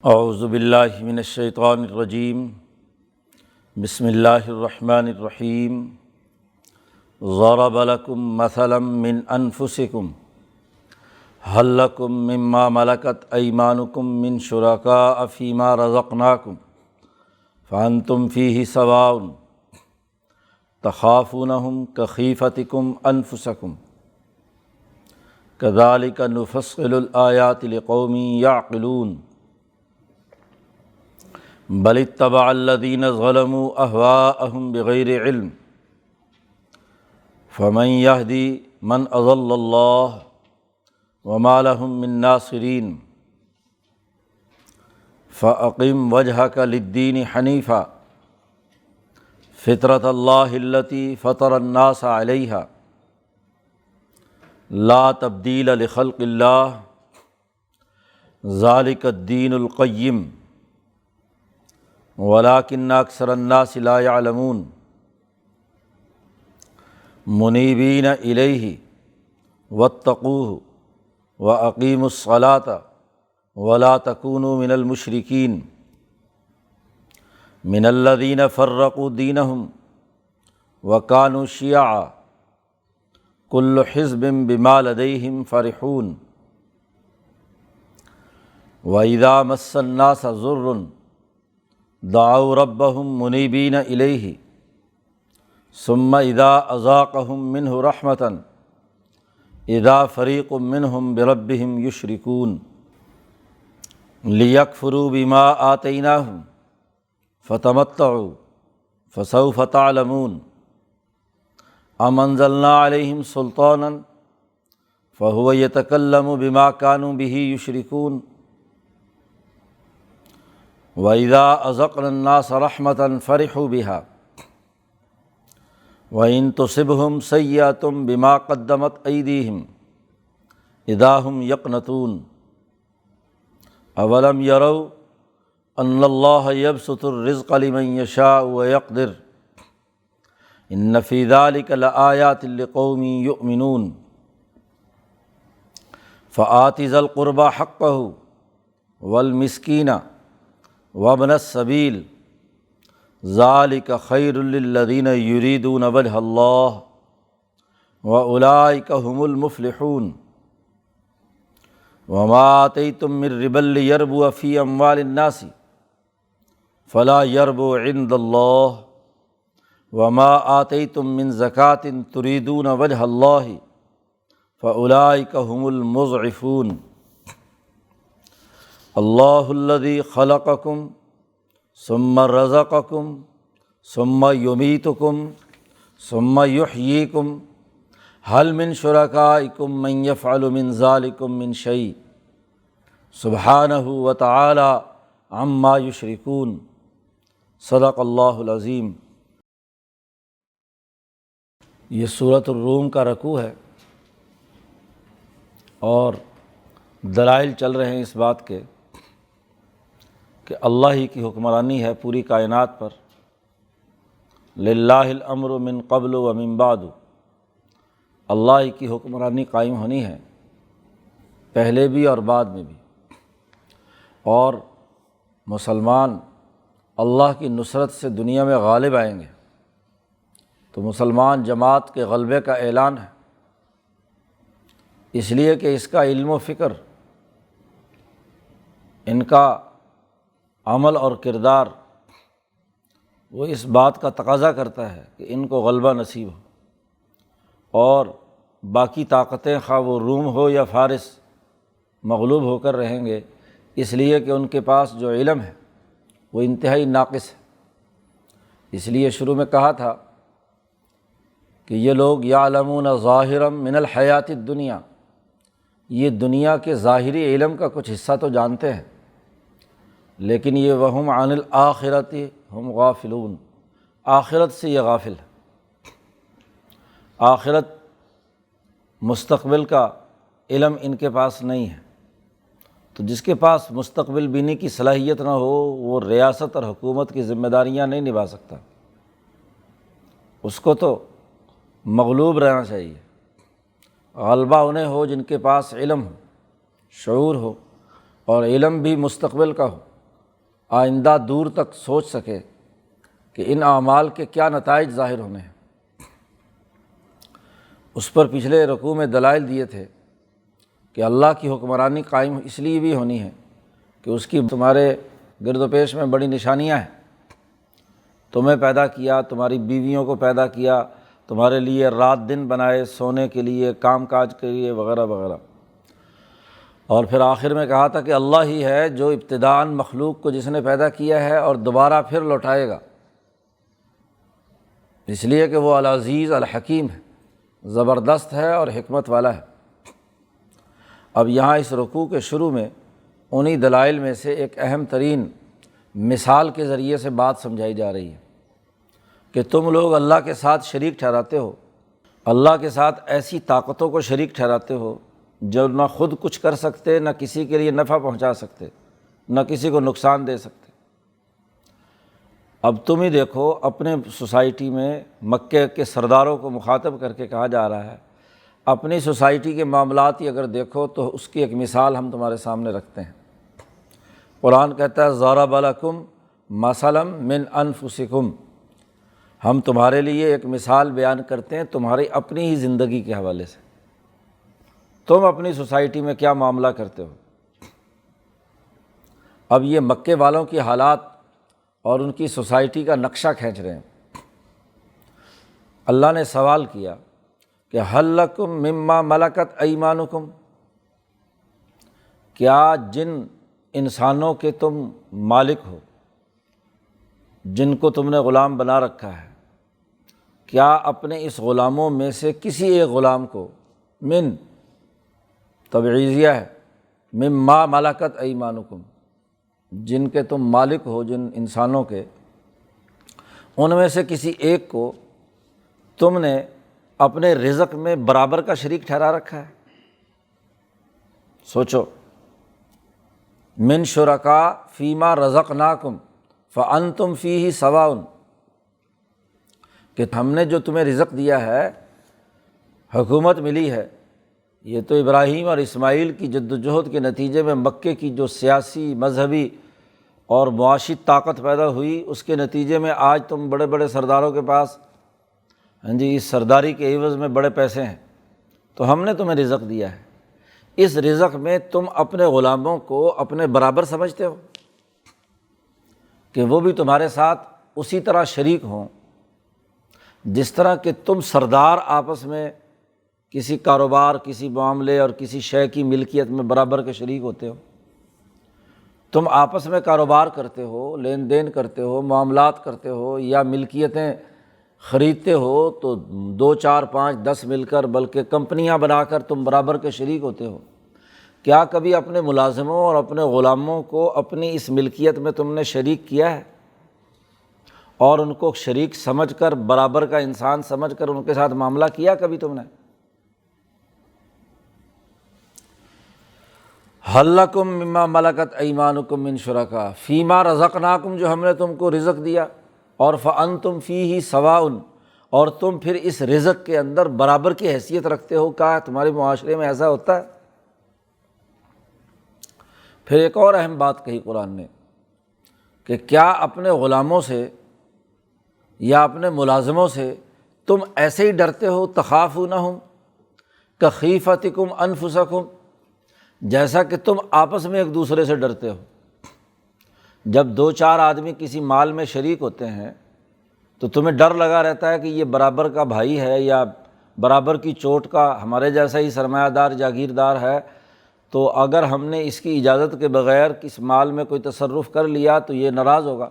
اعوذ باللہ من الشیطان الرجیم بسم اللہ الرحمن الرحیم ضرب لکم مثلا من انفسکم هل لکم مما ملکت ایمانکم من شرکاء فیما رزقناکم فانتم فیہ سواء تخافونہم کخیفتکم انفسکم کذالک نفصل الآیات لقوم یعقلون بل اتبع الذین ظلموا اہواءہم بغیر علم فمن یہدی من اضل اللہ وما لہم من ناصرین فاقم وجہک للدین حنیفا فطرۃ اللہ التی فطر الناس علیہا لا تبدیل لخلق اللہ ذالک الدین القیم ولکن اکثر الناس لا یعلمون منیبین الیہ واتقوہ واقیموا الصلاۃ ولا تکونوا من المشرکین من الذین فرقوا دینہم وکانوا شیعا کل حزب بما لدیہم فرحون وَإِذَا مَسَّ النَّاسَ ضُرٌّ دعوا ربهم منیبین الیہ ثم اذا اذاقهم منہ رحمۃ اذا فریق منہم بربہم یشرکون لیکفروا بما آتیناہم فتمتعوا فسوف تعلمون ام انزلنا علیہم سلطانا فہو یتکلم بما كانوا بہ یشرکون وَإِذَا أَذَقْنَا النَّاسَ رَحْمَةً فَرِحُوا بِهَا وَإِن تُصِبْهُمْ سَيِّئَةٌ بِمَا قَدَّمَتْ أَيْدِيهِمْ إِذَا هُمْ يَقْنَطُونَ أَوَلَمْ يَرَوْا أَنَّ اللَّهَ يَبْسُطُ الرِّزْقَ لِمَن يَشَاءُ وَيَقْدِرُ إِنَّ فِي ذَلِكَ لَآيَاتٍ لِقَوْمٍ يُؤْمِنُونَ فَآتِ ذَا الْقُرْبَى حَقَّهُ وَالْمِسْكِينَ وابن السبیل ذالک خیر للذین یریدون وجہ اللہ واولئک هم المفلحون وما آتیتم من ربا لیربو فی اموال الناس فلا یربو عند اللہ وما آتیتم من زکاة تریدون وجہ اللہ فاولئک هم المضعفون اللہ الذی خلقکم ثم رزقکم ثم یمیتکم ثم یحییکم هل من شرکائکم من یفعل من ذلکم من شیء سبحانہ وتعالی عما یشرکون صدق اللہ العظیم۔ یہ سورۃ الروم کا رکوع ہے اور دلائل چل رہے ہیں اس بات کے کہ اللہ ہی کی حکمرانی ہے پوری کائنات پر۔ للہ الامر من قبل و من بعد، اللہ ہی کی حکمرانی قائم ہونی ہے پہلے بھی اور بعد میں بھی، اور مسلمان اللہ کی نصرت سے دنیا میں غالب آئیں گے۔ تو مسلمان جماعت کے غلبے کا اعلان ہے، اس لیے کہ اس کا علم و فکر، ان کا عمل اور کردار وہ اس بات کا تقاضا کرتا ہے کہ ان کو غلبہ نصیب ہو، اور باقی طاقتیں خواہ وہ روم ہو یا فارس مغلوب ہو کر رہیں گے، اس لیے کہ ان کے پاس جو علم ہے وہ انتہائی ناقص ہے۔ اس لیے شروع میں کہا تھا کہ یہ لوگ یعلمون ظاہرا من الحیات الدنیا، یہ دنیا کے ظاہری علم کا کچھ حصہ تو جانتے ہیں، لیکن یہ وہم عن الآخرۃ ہم غافلون، آخرت سے یہ غافل ہے۔ آخرت مستقبل کا علم ان کے پاس نہیں ہے، تو جس کے پاس مستقبل بینی کی صلاحیت نہ ہو وہ ریاست اور حکومت کی ذمہ داریاں نہیں نبھا سکتا، اس کو تو مغلوب رہنا چاہیے۔ غلبہ انہیں ہو جن کے پاس علم ہو، شعور ہو، اور علم بھی مستقبل کا ہو، آئندہ دور تک سوچ سکے کہ ان اعمال کے کیا نتائج ظاہر ہونے ہیں۔ اس پر پچھلے رکوع میں دلائل دیے تھے کہ اللہ کی حکمرانی قائم اس لیے بھی ہونی ہے کہ اس کی تمہارے گرد و پیش میں بڑی نشانیاں ہیں۔ تمہیں پیدا کیا، تمہاری بیویوں کو پیدا کیا، تمہارے لیے رات دن بنائے، سونے کے لیے، کام کاج کے لیے، وغیرہ وغیرہ۔ اور پھر آخر میں کہا تھا کہ اللہ ہی ہے جو ابتداءً مخلوق کو جس نے پیدا کیا ہے اور دوبارہ پھر لوٹائے گا، اس لیے کہ وہ العزیز الحکیم ہے، زبردست ہے اور حکمت والا ہے۔ اب یہاں اس رکوع کے شروع میں انہی دلائل میں سے ایک اہم ترین مثال کے ذریعے سے بات سمجھائی جا رہی ہے کہ تم لوگ اللہ کے ساتھ شریک ٹھہراتے ہو، اللہ کے ساتھ ایسی طاقتوں کو شریک ٹھہراتے ہو جو نہ خود کچھ کر سکتے، نہ کسی کے لیے نفع پہنچا سکتے، نہ کسی کو نقصان دے سکتے۔ اب تم ہی دیکھو اپنے سوسائٹی میں مکے کے سرداروں کو مخاطب کر کے کہا جا رہا ہے، اپنی سوسائٹی کے معاملات ہی اگر دیکھو تو اس کی ایک مثال ہم تمہارے سامنے رکھتے ہیں۔ قرآن کہتا ہے ضرب لکم مثلا من انفسکم، ہم تمہارے لیے ایک مثال بیان کرتے ہیں تمہاری اپنی ہی زندگی کے حوالے سے۔ تم اپنی سوسائٹی میں کیا معاملہ کرتے ہو؟ اب یہ مکے والوں کی حالات اور ان کی سوسائٹی کا نقشہ کھینچ رہے ہیں۔ اللہ نے سوال کیا کہ ہل لکم مما ملکت ایمانکم، کیا جن انسانوں کے تم مالک ہو، جن کو تم نے غلام بنا رکھا ہے، کیا اپنے اس غلاموں میں سے کسی ایک غلام کو، من تبعیضیہ ہے، مما ملکت ایمانکم، جن کے تم مالک ہو، جن انسانوں کے، ان میں سے کسی ایک کو تم نے اپنے رزق میں برابر کا شریک ٹھہرا رکھا ہے؟ سوچو، من شرکاء فیما رزقناکم فانتم فیہ سواء، کہ ہم نے جو تمہیں رزق دیا ہے، حکومت ملی ہے، یہ تو ابراہیم اور اسماعیل کی جد و جہد کے نتیجے میں مکے کی جو سیاسی، مذہبی اور معاشی طاقت پیدا ہوئی، اس کے نتیجے میں آج تم بڑے بڑے سرداروں کے پاس، ہاں جی، اس سرداری کے عوض میں بڑے پیسے ہیں، تو ہم نے تمہیں رزق دیا ہے۔ اس رزق میں تم اپنے غلاموں کو اپنے برابر سمجھتے ہو کہ وہ بھی تمہارے ساتھ اسی طرح شریک ہوں جس طرح کہ تم سردار آپس میں کسی کاروبار، کسی معاملے اور کسی شے کی ملکیت میں برابر کے شریک ہوتے ہو؟ تم آپس میں کاروبار کرتے ہو، لین دین کرتے ہو، معاملات کرتے ہو، یا ملکیتیں خریدتے ہو تو 2 4 5 10 مل کر، بلکہ کمپنیاں بنا کر تم برابر کے شریک ہوتے ہو۔ کیا کبھی اپنے ملازموں اور اپنے غلاموں کو اپنی اس ملکیت میں تم نے شریک کیا ہے اور ان کو شریک سمجھ کر، برابر کا انسان سمجھ کر ان کے ساتھ معاملہ کیا کبھی تم نے؟ ہل لکم مما ملکت ایمانکم من شرکاء فیما رزقناکم، جو ہم نے تم کو رزق دیا، اور فانتم فیہ سواء، اور تم پھر اس رزق کے اندر برابر کی حیثیت رکھتے ہو۔ کیا تمہارے معاشرے میں ایسا ہوتا ہے؟ پھر ایک اور اہم بات کہی قرآن نے کہ کیا اپنے غلاموں سے یا اپنے ملازموں سے تم ایسے ہی ڈرتے ہو، تخافونہم کخیفتکم انفسکم، جیسا کہ تم آپس میں ایک دوسرے سے ڈرتے ہو؟ جب 2 4 آدمی کسی مال میں شریک ہوتے ہیں تو تمہیں ڈر لگا رہتا ہے کہ یہ برابر کا بھائی ہے یا برابر کی چوٹ کا ہمارے جیسا ہی سرمایہ دار جاگیردار ہے، تو اگر ہم نے اس کی اجازت کے بغیر کس مال میں کوئی تصرف کر لیا تو یہ ناراض ہوگا،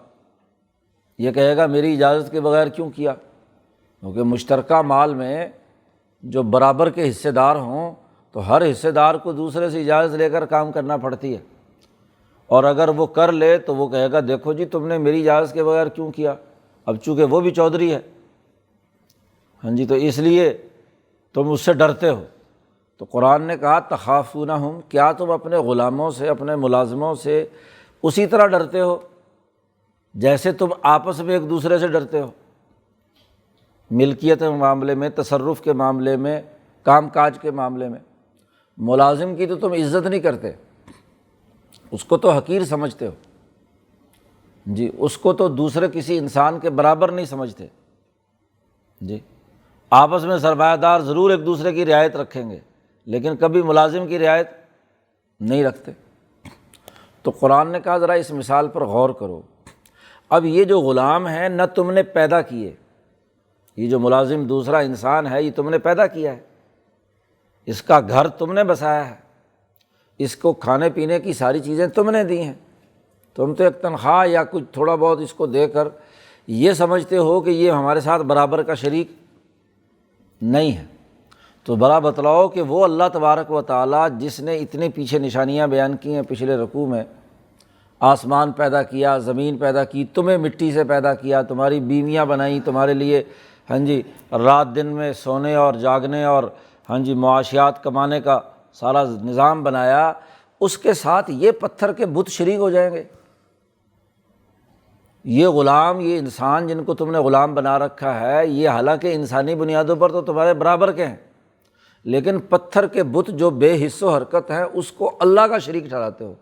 یہ کہے گا میری اجازت کے بغیر کیوں کیا۔ کیونکہ مشترکہ مال میں جو برابر کے حصے دار ہوں تو ہر حصے دار کو دوسرے سے اجازت لے کر کام کرنا پڑتی ہے، اور اگر وہ کر لے تو وہ کہے گا دیکھو جی تم نے میری اجازت کے بغیر کیوں کیا۔ اب چونکہ وہ بھی چودھری ہے، ہاں جی، تو اس لیے تم اس سے ڈرتے ہو۔ تو قرآن نے کہا تخافونہم، کیا تم اپنے غلاموں سے، اپنے ملازموں سے اسی طرح ڈرتے ہو جیسے تم آپس میں ایک دوسرے سے ڈرتے ہو؟ ملکیت کے معاملے میں، تصرف کے معاملے میں، کام کاج کے معاملے میں ملازم کی تو تم عزت نہیں کرتے، اس کو تو حقیر سمجھتے ہو، جی اس کو تو دوسرے کسی انسان کے برابر نہیں سمجھتے، جی آپس میں سرمایہ دار ضرور ایک دوسرے کی رعایت رکھیں گے لیکن کبھی ملازم کی رعایت نہیں رکھتے۔ تو قرآن نے کہا ذرا اس مثال پر غور کرو، اب یہ جو غلام ہیں نہ تم نے پیدا کیے، یہ جو ملازم دوسرا انسان ہے یہ تم نے پیدا کیا ہے، اس کا گھر تم نے بسایا ہے، اس کو کھانے پینے کی ساری چیزیں تم نے دی ہیں، تم تو ایک تنخواہ یا کچھ تھوڑا بہت اس کو دے کر یہ سمجھتے ہو کہ یہ ہمارے ساتھ برابر کا شریک نہیں ہے۔ تو بڑا بتلاؤ کہ وہ اللہ تبارک و تعالیٰ جس نے اتنے پیچھے نشانیاں بیان کی ہیں پچھلے رکوع میں، آسمان پیدا کیا، زمین پیدا کی، تمہیں مٹی سے پیدا کیا، تمہاری بیویاں بنائیں تمہارے لیے، ہاں جی رات دن میں سونے اور جاگنے اور ہاں جی معاشیات کمانے کا سارا نظام بنایا، اس کے ساتھ یہ پتھر کے بت شریک ہو جائیں گے؟ یہ غلام، یہ انسان جن کو تم نے غلام بنا رکھا ہے، یہ حالانکہ انسانی بنیادوں پر تو تمہارے برابر کے ہیں، لیکن پتھر کے بت جو بے حس و حرکت ہیں اس کو اللہ کا شریک ٹھہراتے ہو۔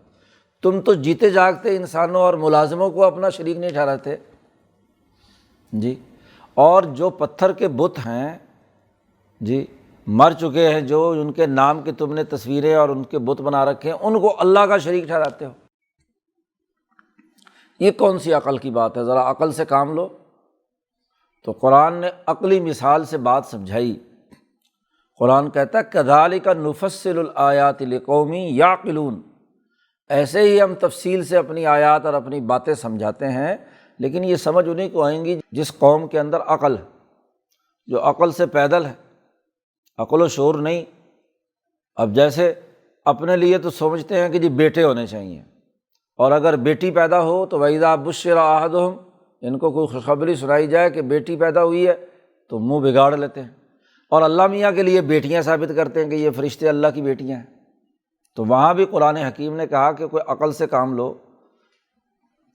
تم تو جیتے جاگتے انسانوں اور ملازموں کو اپنا شریک نہیں ٹھہراتے جی۔ اور جو پتھر کے بت ہیں جی مر چکے ہیں، جو ان کے نام کی تم نے تصویریں اور ان کے بت بنا رکھے ہیں، ان کو اللہ کا شریک ٹھہراتے ہو۔ یہ کون سی عقل کی بات ہے؟ ذرا عقل سے کام لو۔ تو قرآن نے عقلی مثال سے بات سمجھائی۔ قرآن کہتا ہے کذالک نفصل الآیات لقوم یعقلون، ایسے ہی ہم تفصیل سے اپنی آیات اور اپنی باتیں سمجھاتے ہیں، لیکن یہ سمجھ انہیں کو آئیں گی جس قوم کے اندر عقل ہے، جو عقل سے پیدل ہے، عقل و شعور نہیں۔ اب جیسے اپنے لیے تو سمجھتے ہیں کہ جی بیٹے ہونے چاہیے، اور اگر بیٹی پیدا ہو تو وَإِذَا بُشِّرَ أَحَدُهُمْ، ان کو کوئی خوشخبری سنائی جائے کہ بیٹی پیدا ہوئی ہے تو منہ بگاڑ لیتے ہیں، اور اللہ میاں کے لیے بیٹیاں ثابت کرتے ہیں کہ یہ فرشتے اللہ کی بیٹیاں ہیں۔ تو وہاں بھی قرآن حکیم نے کہا کہ کوئی عقل سے کام لو۔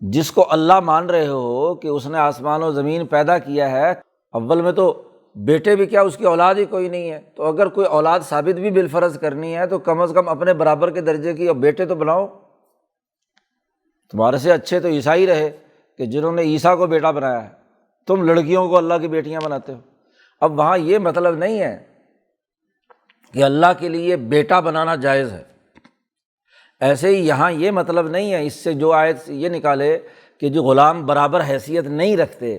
جس کو اللہ مان رہے ہو کہ اس نے آسمان و زمین پیدا کیا ہے، اول میں تو بیٹے بھی کیا، اس کی اولاد ہی کوئی نہیں ہے، تو اگر کوئی اولاد ثابت بھی بالفرض کرنی ہے تو کم از کم اپنے برابر کے درجے کی بیٹے تو بناؤ۔ تمہارے سے اچھے تو عیسائی رہے کہ جنہوں نے عیسیٰ کو بیٹا بنایا ہے، تم لڑکیوں کو اللہ کی بیٹیاں بناتے ہو۔ اب وہاں یہ مطلب نہیں ہے کہ اللہ کے لیے بیٹا بنانا جائز ہے، ایسے ہی یہاں یہ مطلب نہیں ہے، اس سے جو آیت یہ نکالے کہ جو غلام برابر حیثیت نہیں رکھتے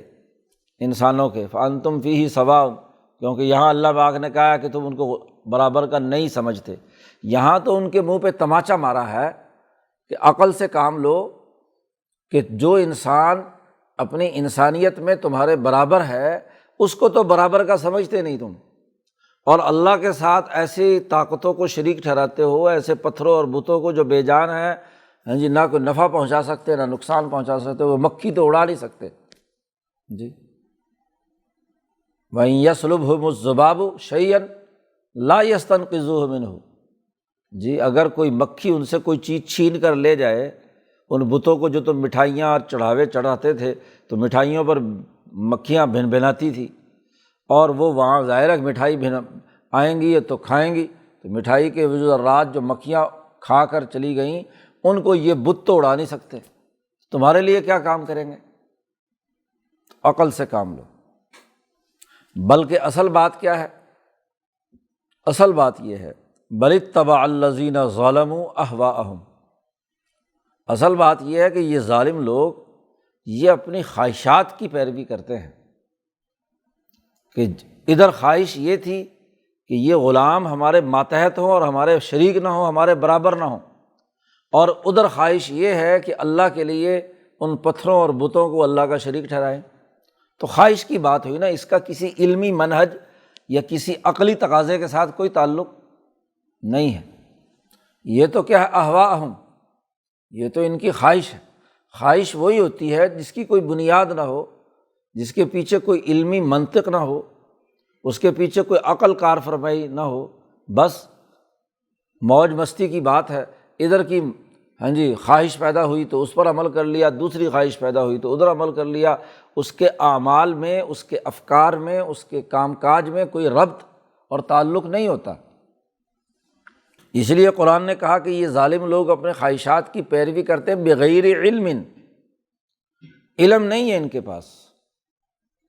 انسانوں کے، فَأَنْتُمْ فِيهِ سَوَاءٌ، کیونکہ یہاں اللہ پاک نے کہا کہ تم ان کو برابر کا نہیں سمجھتے، یہاں تو ان کے منہ پہ تماچا مارا ہے کہ عقل سے کام لو، کہ جو انسان اپنی انسانیت میں تمہارے برابر ہے اس کو تو برابر کا سمجھتے نہیں تم، اور اللہ کے ساتھ ایسی طاقتوں کو شریک ٹھہراتے ہو، ایسے پتھروں اور بتوں کو جو بے جان ہیں، ہاں جی، نہ کوئی نفع پہنچا سکتے نہ نقصان پہنچا سکتے، وہ مکھی تو اڑا نہیں سکتے جی۔ وَإِن يَسْلُبْهُمُ الذُّبَابُ شَيْئًا لَا يَسْتَنقِذُوهُ مِنْهُ، جی اگر کوئی مکھی ان سے کوئی چیز چھین کر لے جائے، ان بتوں کو جو تم مٹھائیاں اور چڑھاوے چڑھاتے تھے تو مٹھائیوں پر مکھیاں بھن بھناتی تھی، اور وہ وہاں ظاہر ہے مٹھائی آئیں گی تو کھائیں گی، تو مٹھائی کے ذرات جو مکھیاں کھا کر چلی گئیں ان کو یہ بت تو اڑا نہیں سکتے، تمہارے لیے کیا کام کریں گے؟ عقل سے کام لو۔ بلکہ اصل بات کیا ہے؟ اصل بات یہ ہے بل اتبع الذین ظلموا اہواءہم، اصل بات یہ ہے کہ یہ ظالم لوگ یہ اپنی خواہشات کی پیروی کرتے ہیں، کہ ادھر خواہش یہ تھی کہ یہ غلام ہمارے ماتحت ہوں اور ہمارے شریک نہ ہوں، ہمارے برابر نہ ہوں، اور ادھر خواہش یہ ہے کہ اللہ کے لیے ان پتھروں اور بتوں کو اللہ کا شریک ٹھہرائیں۔ تو خواہش کی بات ہوئی نا، اس کا کسی علمی منہج یا کسی عقلی تقاضے کے ساتھ کوئی تعلق نہیں ہے۔ یہ تو کیا ہے، اہواءہم، یہ تو ان کی خواہش ہے۔ خواہش وہی ہوتی ہے جس کی کوئی بنیاد نہ ہو، جس کے پیچھے کوئی علمی منطق نہ ہو، اس کے پیچھے کوئی عقل کار فرمائی نہ ہو، بس موج مستی کی بات ہے۔ ادھر کی ہاں جی خواہش پیدا ہوئی تو اس پر عمل کر لیا، دوسری خواہش پیدا ہوئی تو ادھر عمل کر لیا، اس کے اعمال میں، اس کے افکار میں، اس کے کام کاج میں کوئی ربط اور تعلق نہیں ہوتا۔ اس لیے قرآن نے کہا کہ یہ ظالم لوگ اپنے خواہشات کی پیروی کرتے ہیں بغیر علم، علم نہیں ہے ان کے پاس،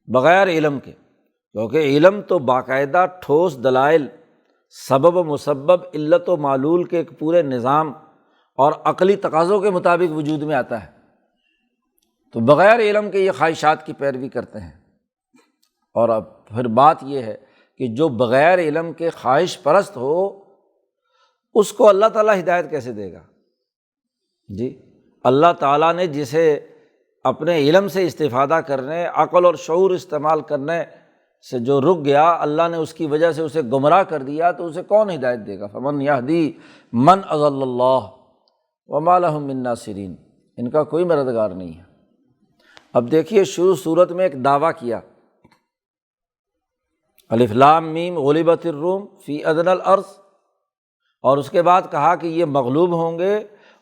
بغیر علم کے، کیونکہ علم تو باقاعدہ ٹھوس دلائل، سبب و مسبب، علت و معلول کے ایک پورے نظام اور عقلی تقاضوں کے مطابق وجود میں آتا ہے، تو بغیر علم کے یہ خواہشات کی پیروی کرتے ہیں۔ اور اب پھر بات یہ ہے کہ جو بغیر علم کے خواہش پرست ہو اس کو اللہ تعالیٰ ہدایت کیسے دے گا؟ جی، اللہ تعالیٰ نے جسے اپنے علم سے استفادہ کرنے، عقل اور شعور استعمال کرنے سے جو رک گیا، اللہ نے اس کی وجہ سے اسے گمراہ کر دیا، تو اسے کون ہدایت دے گا؟ فمن یہدی من اضل اللہ وما لہم من ناصرین، ان کا کوئی مددگار نہیں ہے۔ اب دیکھیے شروع صورت میں ایک دعویٰ کیا، الف لام میم غلبت الروم فی ادنی الارض، اور اس کے بعد کہا کہ یہ مغلوب ہوں گے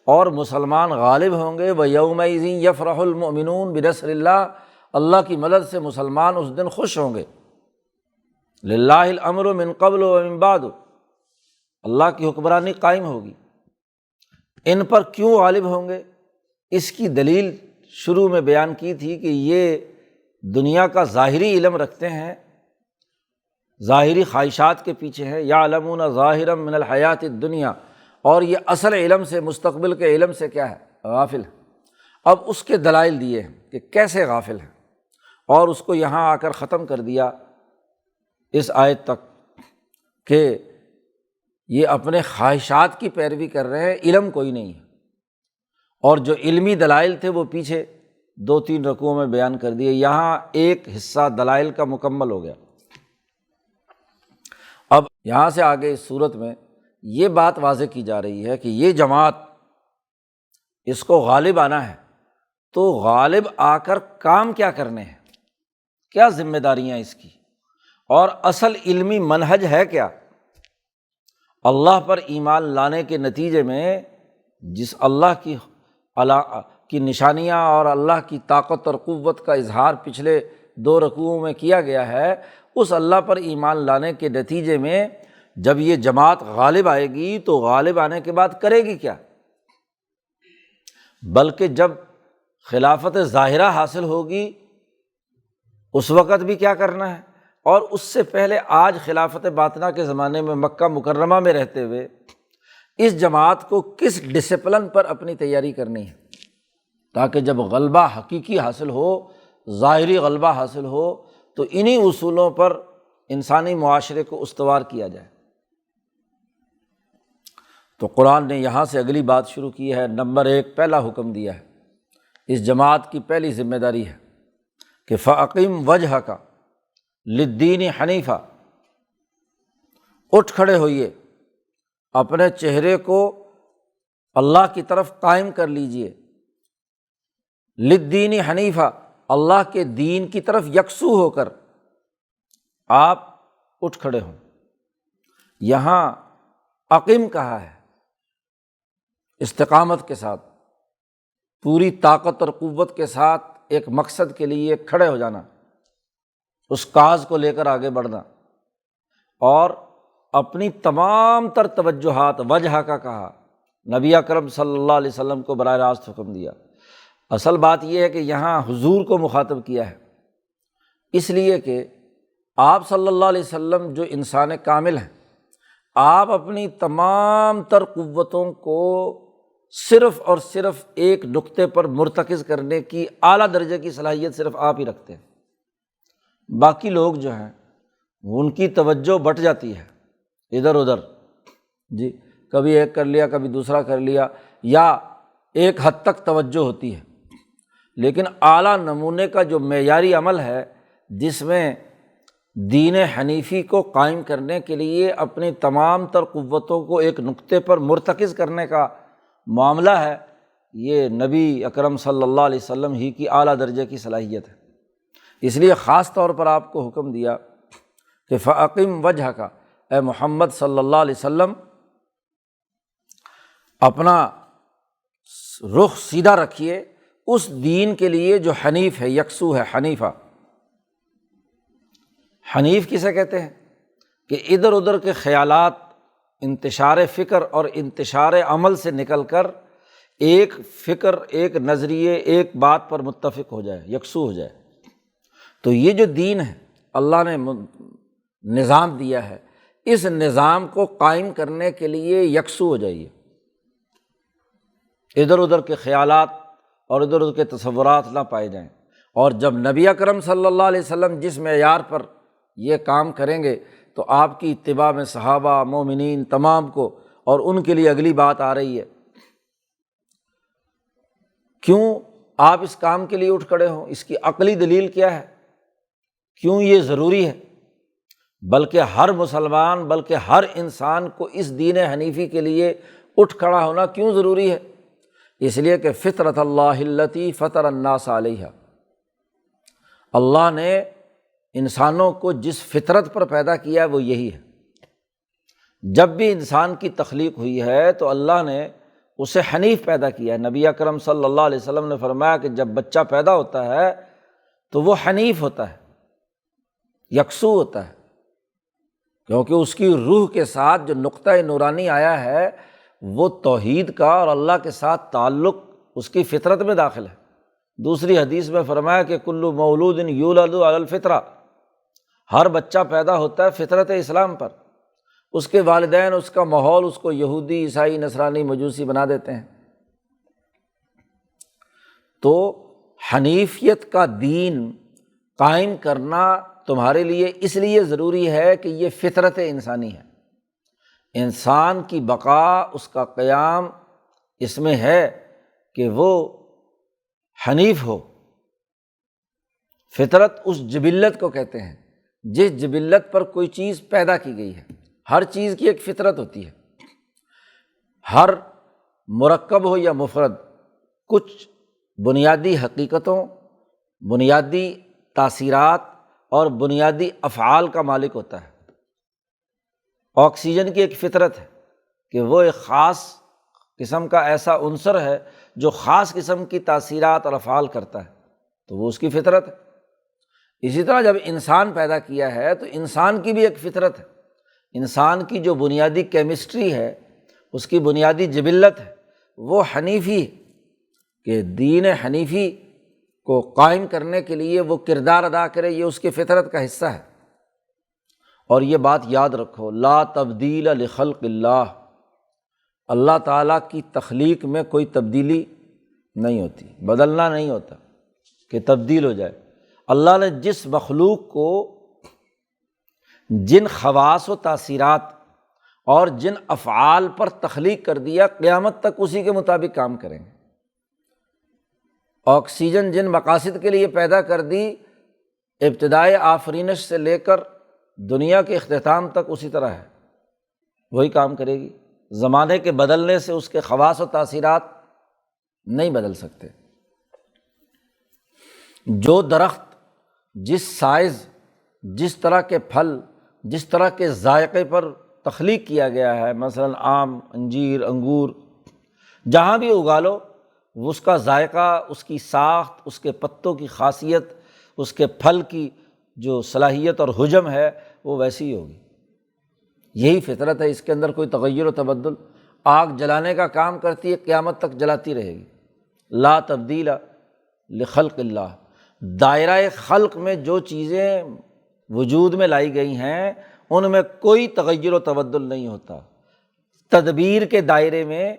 اور مسلمان غالب ہوں گے، وَيَوْمَئِذٍ يَفْرَحُ الْمُؤْمِنُونَ بِنَصْرِ اللّہ، اللہ کی مدد سے مسلمان اس دن خوش ہوں گے۔ للہ الامر من قبل ومن بعد، اللہ کی حکمرانی قائم ہوگی۔ ان پر کیوں غالب ہوں گے؟ اس کی دلیل شروع میں بیان کی تھی کہ یہ دنیا کا ظاہری علم رکھتے ہیں، ظاہری خواہشات کے پیچھے ہے، یعلمون ظاہرا من الحیات الدنیا، اور یہ اصل علم سے، مستقبل کے علم سے کیا ہے؟ غافل ہے۔ اب اس کے دلائل دیے ہیں کہ کیسے غافل ہیں، اور اس کو یہاں آ کر ختم کر دیا اس آیت تک کہ یہ اپنے خواہشات کی پیروی کر رہے ہیں، علم کوئی نہیں ہے، اور جو علمی دلائل تھے وہ پیچھے 2-3 رکوعوں میں بیان کر دیے، یہاں ایک حصہ دلائل کا مکمل ہو گیا۔ اب یہاں سے آگے اس صورت میں یہ بات واضح کی جا رہی ہے کہ یہ جماعت، اس کو غالب آنا ہے، تو غالب آ کر کام کیا کرنے ہیں، کیا ذمہ داریاں اس کی، اور اصل علمی منہج ہے کیا؟ اللہ پر ایمان لانے کے نتیجے میں جس اللہ کی نشانیاں اور اللہ کی طاقت اور قوت کا اظہار پچھلے 2 رکوعوں میں کیا گیا ہے، اس اللہ پر ایمان لانے کے نتیجے میں جب یہ جماعت غالب آئے گی تو غالب آنے کے بعد کرے گی کیا؟ بلکہ جب خلافت ظاہرہ حاصل ہوگی اس وقت بھی کیا کرنا ہے، اور اس سے پہلے آج خلافت باطنہ کے زمانے میں مکہ مکرمہ میں رہتے ہوئے اس جماعت کو کس ڈسپلن پر اپنی تیاری کرنی ہے، تاکہ جب غلبہ حقیقی حاصل ہو، ظاہری غلبہ حاصل ہو، تو انہی اصولوں پر انسانی معاشرے کو استوار کیا جائے۔ تو قرآن نے یہاں سے اگلی بات شروع کی ہے، نمبر 1 پہلا حکم دیا ہے، اس جماعت کی پہلی ذمہ داری ہے کہ فَأَقِمْ وَجْهَكَ لِلدِّينِ حنیفا، اٹھ کھڑے ہوئیے، اپنے چہرے کو اللہ کی طرف قائم کر لیجئے، لِلدِّينِ حنیفا، اللہ کے دین کی طرف یکسو ہو کر آپ اٹھ کھڑے ہوں۔ یہاں اقیم کہا ہے، استقامت کے ساتھ، پوری طاقت اور قوت کے ساتھ ایک مقصد کے لیے کھڑے ہو جانا، اس کاز کو لے کر آگے بڑھنا، اور اپنی تمام تر توجہات، وجہ کا کہا، نبی اکرم صلی اللہ علیہ وسلم کو براہ راست حکم دیا۔ اصل بات یہ ہے کہ یہاں حضور کو مخاطب کیا ہے، اس لیے کہ آپ صلی اللہ علیہ وسلم جو انسان کامل ہیں، آپ اپنی تمام تر قوتوں کو صرف اور صرف ایک نقطے پر مرتکز کرنے کی اعلیٰ درجے کی صلاحیت صرف آپ ہی رکھتے ہیں۔ باقی لوگ جو ہیں ان کی توجہ بٹ جاتی ہے ادھر ادھر، جی کبھی ایک کر لیا، کبھی دوسرا کر لیا، یا ایک حد تک توجہ ہوتی ہے، لیکن اعلیٰ نمونے کا جو معیاری عمل ہے جس میں دین حنیفی کو قائم کرنے کے لیے اپنی تمام تر قوتوں کو ایک نقطے پر مرتکز کرنے کا معاملہ ہے، یہ نبی اکرم صلی اللہ علیہ وسلم ہی کی اعلیٰ درجے کی صلاحیت ہے۔ اس لیے خاص طور پر آپ کو حکم دیا کہ فَأَقِمْ وَجْهَكَ، اے محمد صلی اللہ علیہ وسلم اپنا رخ سیدھا رکھیے اس دین کے لیے جو حنیف ہے، یکسو ہے، حنیفہ۔ حنیف کسے کہتے ہیں؟ کہ ادھر ادھر کے خیالات، انتشار فکر اور انتشار عمل سے نکل کر ایک فکر، ایک نظریے، ایک بات پر متفق ہو جائے، یکسو ہو جائے۔ تو یہ جو دین ہے اللہ نے نظام دیا ہے، اس نظام کو قائم کرنے کے لیے یکسو ہو جائیے، ادھر ادھر کے خیالات اور ادھر ادھر کے تصورات نہ پائے جائیں۔ اور جب نبی اکرم صلی اللہ علیہ وسلم جس معیار پر یہ کام کریں گے تو آپ کی اتباع میں صحابہ، مومنین تمام کو، اور ان کے لیے اگلی بات آ رہی ہے، کیوں آپ اس کام کے لیے اٹھ کھڑے ہوں، اس کی عقلی دلیل کیا ہے، کیوں یہ ضروری ہے؟ بلکہ ہر مسلمان، بلکہ ہر انسان کو اس دین حنیفی کے لیے اٹھ کھڑا ہونا کیوں ضروری ہے؟ اس لیے کہ فطرت اللہ التی فطر الناس علیہا، اللہ نے انسانوں کو جس فطرت پر پیدا کیا ہے وہ یہی ہے۔ جب بھی انسان کی تخلیق ہوئی ہے تو اللہ نے اسے حنیف پیدا کیا ہے۔ نبی اکرم صلی اللہ علیہ وسلم نے فرمایا کہ جب بچہ پیدا ہوتا ہے تو وہ حنیف ہوتا ہے، یکسو ہوتا ہے، کیونکہ اس کی روح کے ساتھ جو نقطہ نورانی آیا ہے وہ توحید کا اور اللہ کے ساتھ تعلق اس کی فطرت میں داخل ہے۔ دوسری حدیث میں فرمایا کہ کل مولود یولد علی الفطرہ، ہر بچہ پیدا ہوتا ہے فطرت اسلام پر، اس کے والدین، اس کا ماحول اس کو یہودی، عیسائی، نصرانی، مجوسی بنا دیتے ہیں۔ تو حنیفیت کا دین قائم کرنا تمہارے لیے اس لیے ضروری ہے کہ یہ فطرت انسانی ہے، انسان کی بقا، اس کا قیام اس میں ہے کہ وہ حنیف ہو۔ فطرت اس جبلت کو کہتے ہیں جس جبلت پر کوئی چیز پیدا کی گئی ہے۔ ہر چیز کی ایک فطرت ہوتی ہے، ہر مرکب ہو یا مفرد کچھ بنیادی حقیقتوں، بنیادی تاثیرات اور بنیادی افعال کا مالک ہوتا ہے۔ آکسیجن کی ایک فطرت ہے کہ وہ ایک خاص قسم کا ایسا عنصر ہے جو خاص قسم کی تاثیرات اور افعال کرتا ہے، تو وہ اس کی فطرت ہے۔ اسی طرح جب انسان پیدا کیا ہے تو انسان کی بھی ایک فطرت ہے، انسان کی جو بنیادی کیمسٹری ہے، اس کی بنیادی جبلت ہے، وہ حنیفی ہے کہ دین حنیفی کو قائم کرنے کے لیے وہ کردار ادا کرے، یہ اس کی فطرت کا حصہ ہے۔ اور یہ بات یاد رکھو، لا تبدیل لخلق اللہ، اللہ تعالیٰ کی تخلیق میں کوئی تبدیلی نہیں ہوتی، بدلنا نہیں ہوتا کہ تبدیل ہو جائے۔ اللہ نے جس مخلوق کو جن خواص و تاثیرات اور جن افعال پر تخلیق کر دیا، قیامت تک اسی کے مطابق کام کریں گے۔ آکسیجن جن مقاصد کے لیے پیدا کر دی، ابتدائے آفرینش سے لے کر دنیا کے اختتام تک اسی طرح ہے، وہی کام کرے گی۔ زمانے کے بدلنے سے اس کے خواص و تاثیرات نہیں بدل سکتے۔ جو درخت جس سائز، جس طرح کے پھل، جس طرح کے ذائقے پر تخلیق کیا گیا ہے، مثلاً آم، انجیر، انگور، جہاں بھی اگا لو، اس کا ذائقہ، اس کی ساخت، اس کے پتوں کی خاصیت، اس کے پھل کی جو صلاحیت اور حجم ہے وہ ویسی ہی ہوگی۔ یہی فطرت ہے، اس کے اندر کوئی تغیر و تبدل۔ آگ جلانے کا کام کرتی ہے، قیامت تک جلاتی رہے گی۔ لا تبدیل لخلق اللہ، دائرہ خلق میں جو چیزیں وجود میں لائی گئی ہیں ان میں کوئی تغیر و تبدل نہیں ہوتا۔ تدبیر کے دائرے میں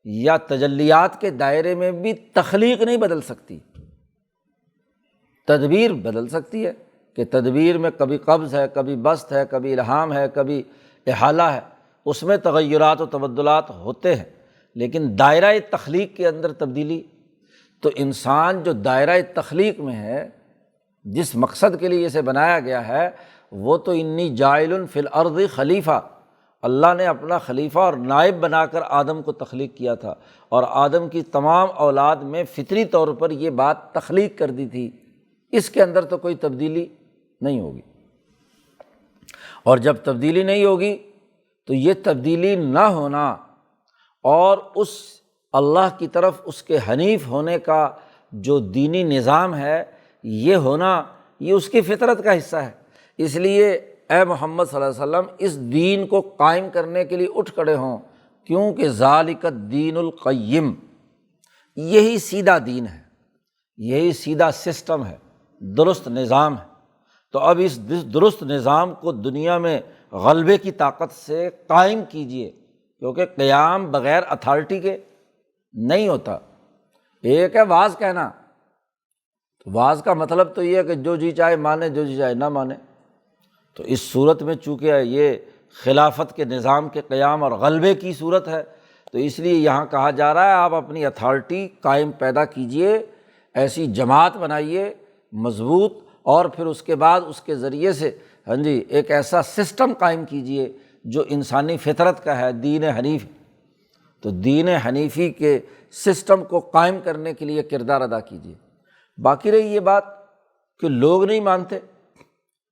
یا تجلیات کے دائرے میں بھی تخلیق نہیں بدل سکتی، تدبیر بدل سکتی ہے کہ تدبیر میں کبھی قبض ہے، کبھی بسط ہے، کبھی الہام ہے، کبھی احالہ ہے، اس میں تغیرات و تبدلات ہوتے ہیں، لیکن دائرہ تخلیق کے اندر تبدیلی۔ تو انسان جو دائرہ تخلیق میں ہے، جس مقصد کے لیے اسے بنایا گیا ہے، وہ تو انی جاعل فی الارض خلیفہ، اللہ نے اپنا خلیفہ اور نائب بنا کر آدم کو تخلیق کیا تھا، اور آدم کی تمام اولاد میں فطری طور پر یہ بات تخلیق کر دی تھی، اس کے اندر تو کوئی تبدیلی نہیں ہوگی۔ اور جب تبدیلی نہیں ہوگی تو یہ تبدیلی نہ ہونا اور اس اللہ کی طرف اس کے حنیف ہونے کا جو دینی نظام ہے یہ ہونا، یہ اس کی فطرت کا حصہ ہے۔ اس لیے اے محمد صلی اللہ علیہ وسلم اس دین کو قائم کرنے کے لیے اٹھ کھڑے ہوں، کیونکہ ذالک الدین القیم، یہی سیدھا دین ہے، یہی سیدھا سسٹم ہے، درست نظام ہے۔ تو اب اس درست نظام کو دنیا میں غلبے کی طاقت سے قائم کیجیے، کیونکہ قیام بغیر اتھارٹی کے نہیں ہوتا۔ ایک ہے واز کہنا، واز کا مطلب تو یہ ہے کہ جو جی چاہے مانے، جو جی چاہے نہ مانے۔ تو اس صورت میں چونکہ یہ خلافت کے نظام کے قیام اور غلبے کی صورت ہے، تو اس لیے یہاں کہا جا رہا ہے آپ اپنی اتھارٹی قائم پیدا کیجئے، ایسی جماعت بنائیے مضبوط، اور پھر اس کے بعد اس کے ذریعے سے ایک ایسا سسٹم قائم کیجئے جو انسانی فطرت کا ہے، دین حنیف۔ تو دین حنیفی کے سسٹم کو قائم کرنے کے لیے کردار ادا کیجیے۔ باقی رہی یہ بات کہ لوگ نہیں مانتے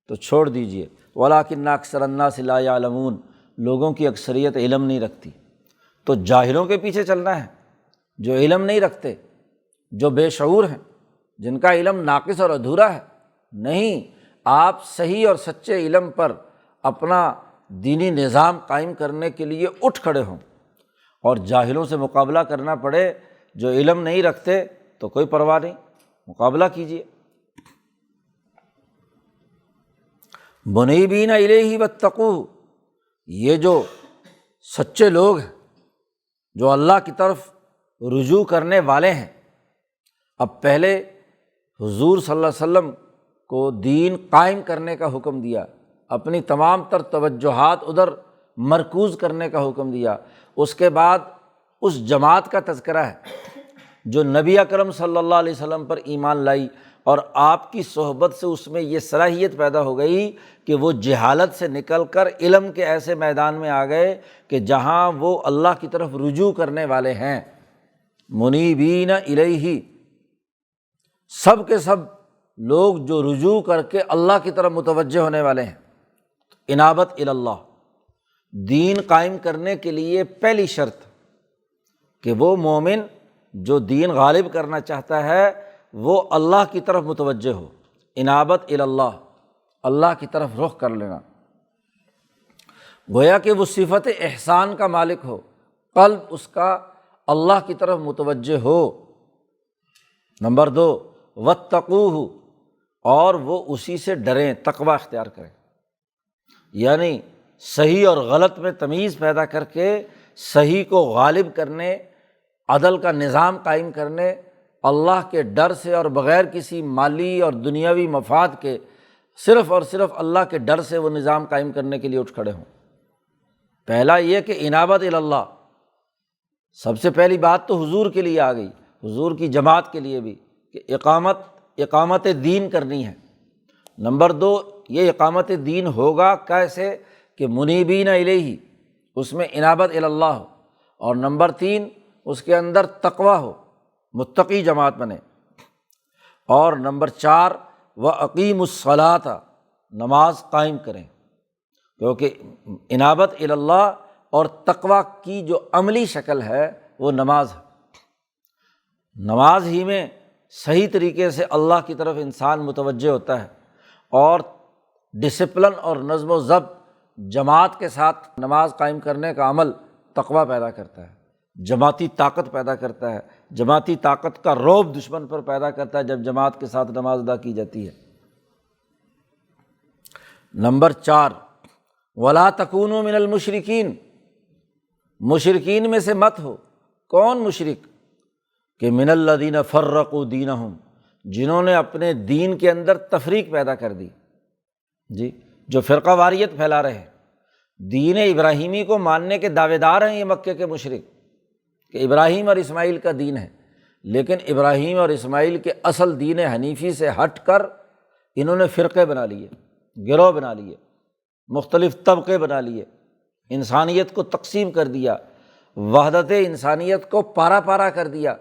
تو چھوڑ دیجیے، وَلَٰكِنَّ أَكْثَرَ النَّاسِ لَا يَعْلَمُونَ، لوگوں کی اکثریت علم نہیں رکھتی، تو جاہلوں کے پیچھے چلنا ہے، جو علم نہیں رکھتے، جو بے شعور ہیں، جن کا علم ناقص اور ادھورا ہے۔ نہیں، آپ صحیح اور سچے علم پر اپنا دینی نظام قائم کرنے کے لیے اٹھ کھڑے ہوں، اور جاہلوں سے مقابلہ کرنا پڑے جو علم نہیں رکھتے تو کوئی پرواہ نہیں، مقابلہ کیجیے۔ منیبین الیہ واتقوہ، یہ جو سچے لوگ ہیں، جو اللہ کی طرف رجوع کرنے والے ہیں۔ اب پہلے حضور صلی اللہ علیہ وسلم کو دین قائم کرنے کا حکم دیا، اپنی تمام تر توجہات ادھر مرکوز کرنے کا حکم دیا۔ اس کے بعد اس جماعت کا تذکرہ ہے جو نبی اکرم صلی اللہ علیہ وسلم پر ایمان لائی، اور آپ کی صحبت سے اس میں یہ صلاحیت پیدا ہو گئی کہ وہ جہالت سے نکل کر علم کے ایسے میدان میں آ گئے کہ جہاں وہ اللہ کی طرف رجوع کرنے والے ہیں۔ منیبین الیہ، سب کے سب لوگ جو رجوع کر کے اللہ کی طرف متوجہ ہونے والے ہیں۔ انابت الی اللہ، دین قائم کرنے کے لیے پہلی شرط کہ وہ مومن جو دین غالب کرنا چاہتا ہے وہ اللہ کی طرف متوجہ ہو۔ انابت الی اللہ، اللہ کی طرف رخ کر لینا، گویا کہ وہ صفت احسان کا مالک ہو، قلب اس کا اللہ کی طرف متوجہ ہو۔ نمبر 2، واتقوہ، اور وہ اسی سے ڈریں، تقوی اختیار کریں، یعنی صحیح اور غلط میں تمیز پیدا کر کے صحیح کو غالب کرنے، عدل کا نظام قائم کرنے، اللہ کے ڈر سے اور بغیر کسی مالی اور دنیاوی مفاد کے، صرف اور صرف اللہ کے ڈر سے وہ نظام قائم کرنے کے لیے اٹھ کھڑے ہوں۔ پہلا یہ کہ انابت الی اللہ، سب سے پہلی بات تو حضور کے لیے آ گئی، حضور کی جماعت کے لیے بھی، کہ اقامت دین کرنی ہے۔ نمبر 2، یہ اقامت دین ہوگا کیسے کہ منیبین الیہ، اس میں انابت الی اللہ ہو، اور نمبر 3، اس کے اندر تقوی ہو، متقی جماعت بنے، اور نمبر 4، وَأَقِیمُوا الصَّلَاةَ، نماز قائم کریں، کیونکہ انابت الی اللہ اور تقوی کی جو عملی شکل ہے وہ نماز ہے۔ نماز ہی میں صحیح طریقے سے اللہ کی طرف انسان متوجہ ہوتا ہے، اور ڈسپلن اور نظم و ضبط جماعت کے ساتھ نماز قائم کرنے کا عمل تقوی پیدا کرتا ہے، جماعتی طاقت پیدا کرتا ہے، جماعتی طاقت کا رعب دشمن پر پیدا کرتا ہے جب جماعت کے ساتھ نماز ادا کی جاتی ہے۔ نمبر 4، وَلَا تَكُونُوا مِنَ الْمُشْرِكِينَ، مشرکین میں سے مت ہو۔ کون مشرک؟ کہ من الذین فرقوا دینہم، جنہوں نے اپنے دین کے اندر تفریق پیدا کر دی، جو فرقہ واریت پھیلا رہے ہیں۔ دین ابراہیمی کو ماننے کے دعوے دار ہیں یہ مکے کے مشرک، کہ ابراہیم اور اسماعیل کا دین ہے، لیکن ابراہیم اور اسماعیل کے اصل دین حنیفی سے ہٹ کر انہوں نے فرقے بنا لیے، گروہ بنا لیے، مختلف طبقے بنا لیے، انسانیت کو تقسیم کر دیا، وحدت انسانیت کو پارا پارا کر دیا۔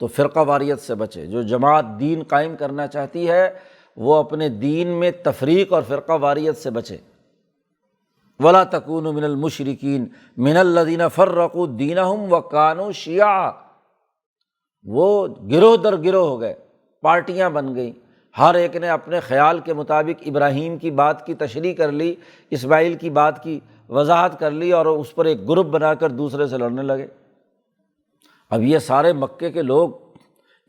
تو فرقہ واریت سے بچے۔ جو جماعت دین قائم کرنا چاہتی ہے وہ اپنے دین میں تفریق اور فرقہ واریت سے بچے۔ وَلَا تَكُونُوا مِنَ الْمُشْرِكِينَ مِنَ الَّذِينَ فَرَّقُوا دِينَهُمْ وَكَانُوا شِيَعًا، وہ گروہ در گروہ ہو گئے، پارٹیاں بن گئیں، ہر ایک نے اپنے خیال کے مطابق ابراہیم کی بات کی تشریح کر لی، اسماعیل کی بات کی وضاحت کر لی، اور اس پر ایک گروپ بنا کر دوسرے سے لڑنے لگے۔ اب یہ سارے مکے کے لوگ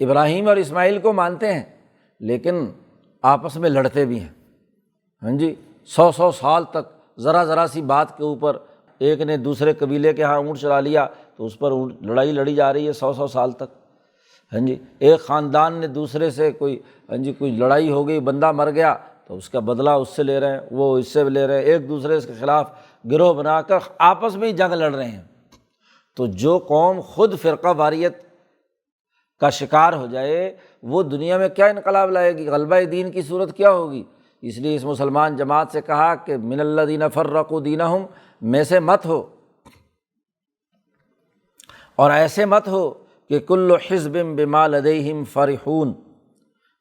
ابراہیم اور اسماعیل کو مانتے ہیں لیکن آپس میں لڑتے بھی ہیں، ہاں جی، 100 سال تک ذرا سی بات کے اوپر ایک نے دوسرے قبیلے کے ہاں اونٹ چرا لیا تو اس پر لڑائی لڑی جا رہی ہے 100 سال تک، ہاں جی، ایک خاندان نے دوسرے سے کوئی لڑائی ہو گئی، بندہ مر گیا تو اس کا بدلہ اس سے لے رہے ہیں، وہ اس سے لے رہے ہیں، ایک دوسرے کے خلاف گروہ بنا کر آپس میں ہی جنگ لڑ رہے ہیں۔ تو جو قوم خود فرقہ واریت کا شکار ہو جائے وہ دنیا میں کیا انقلاب لائے گی، غلبہ دین کی صورت کیا ہوگی؟ اس لیے اس مسلمان جماعت سے کہا کہ من الذین فرقوا دینہم میں سے مت ہو، اور ایسے مت ہو کہ کل حزب بما لدیہم فرحون،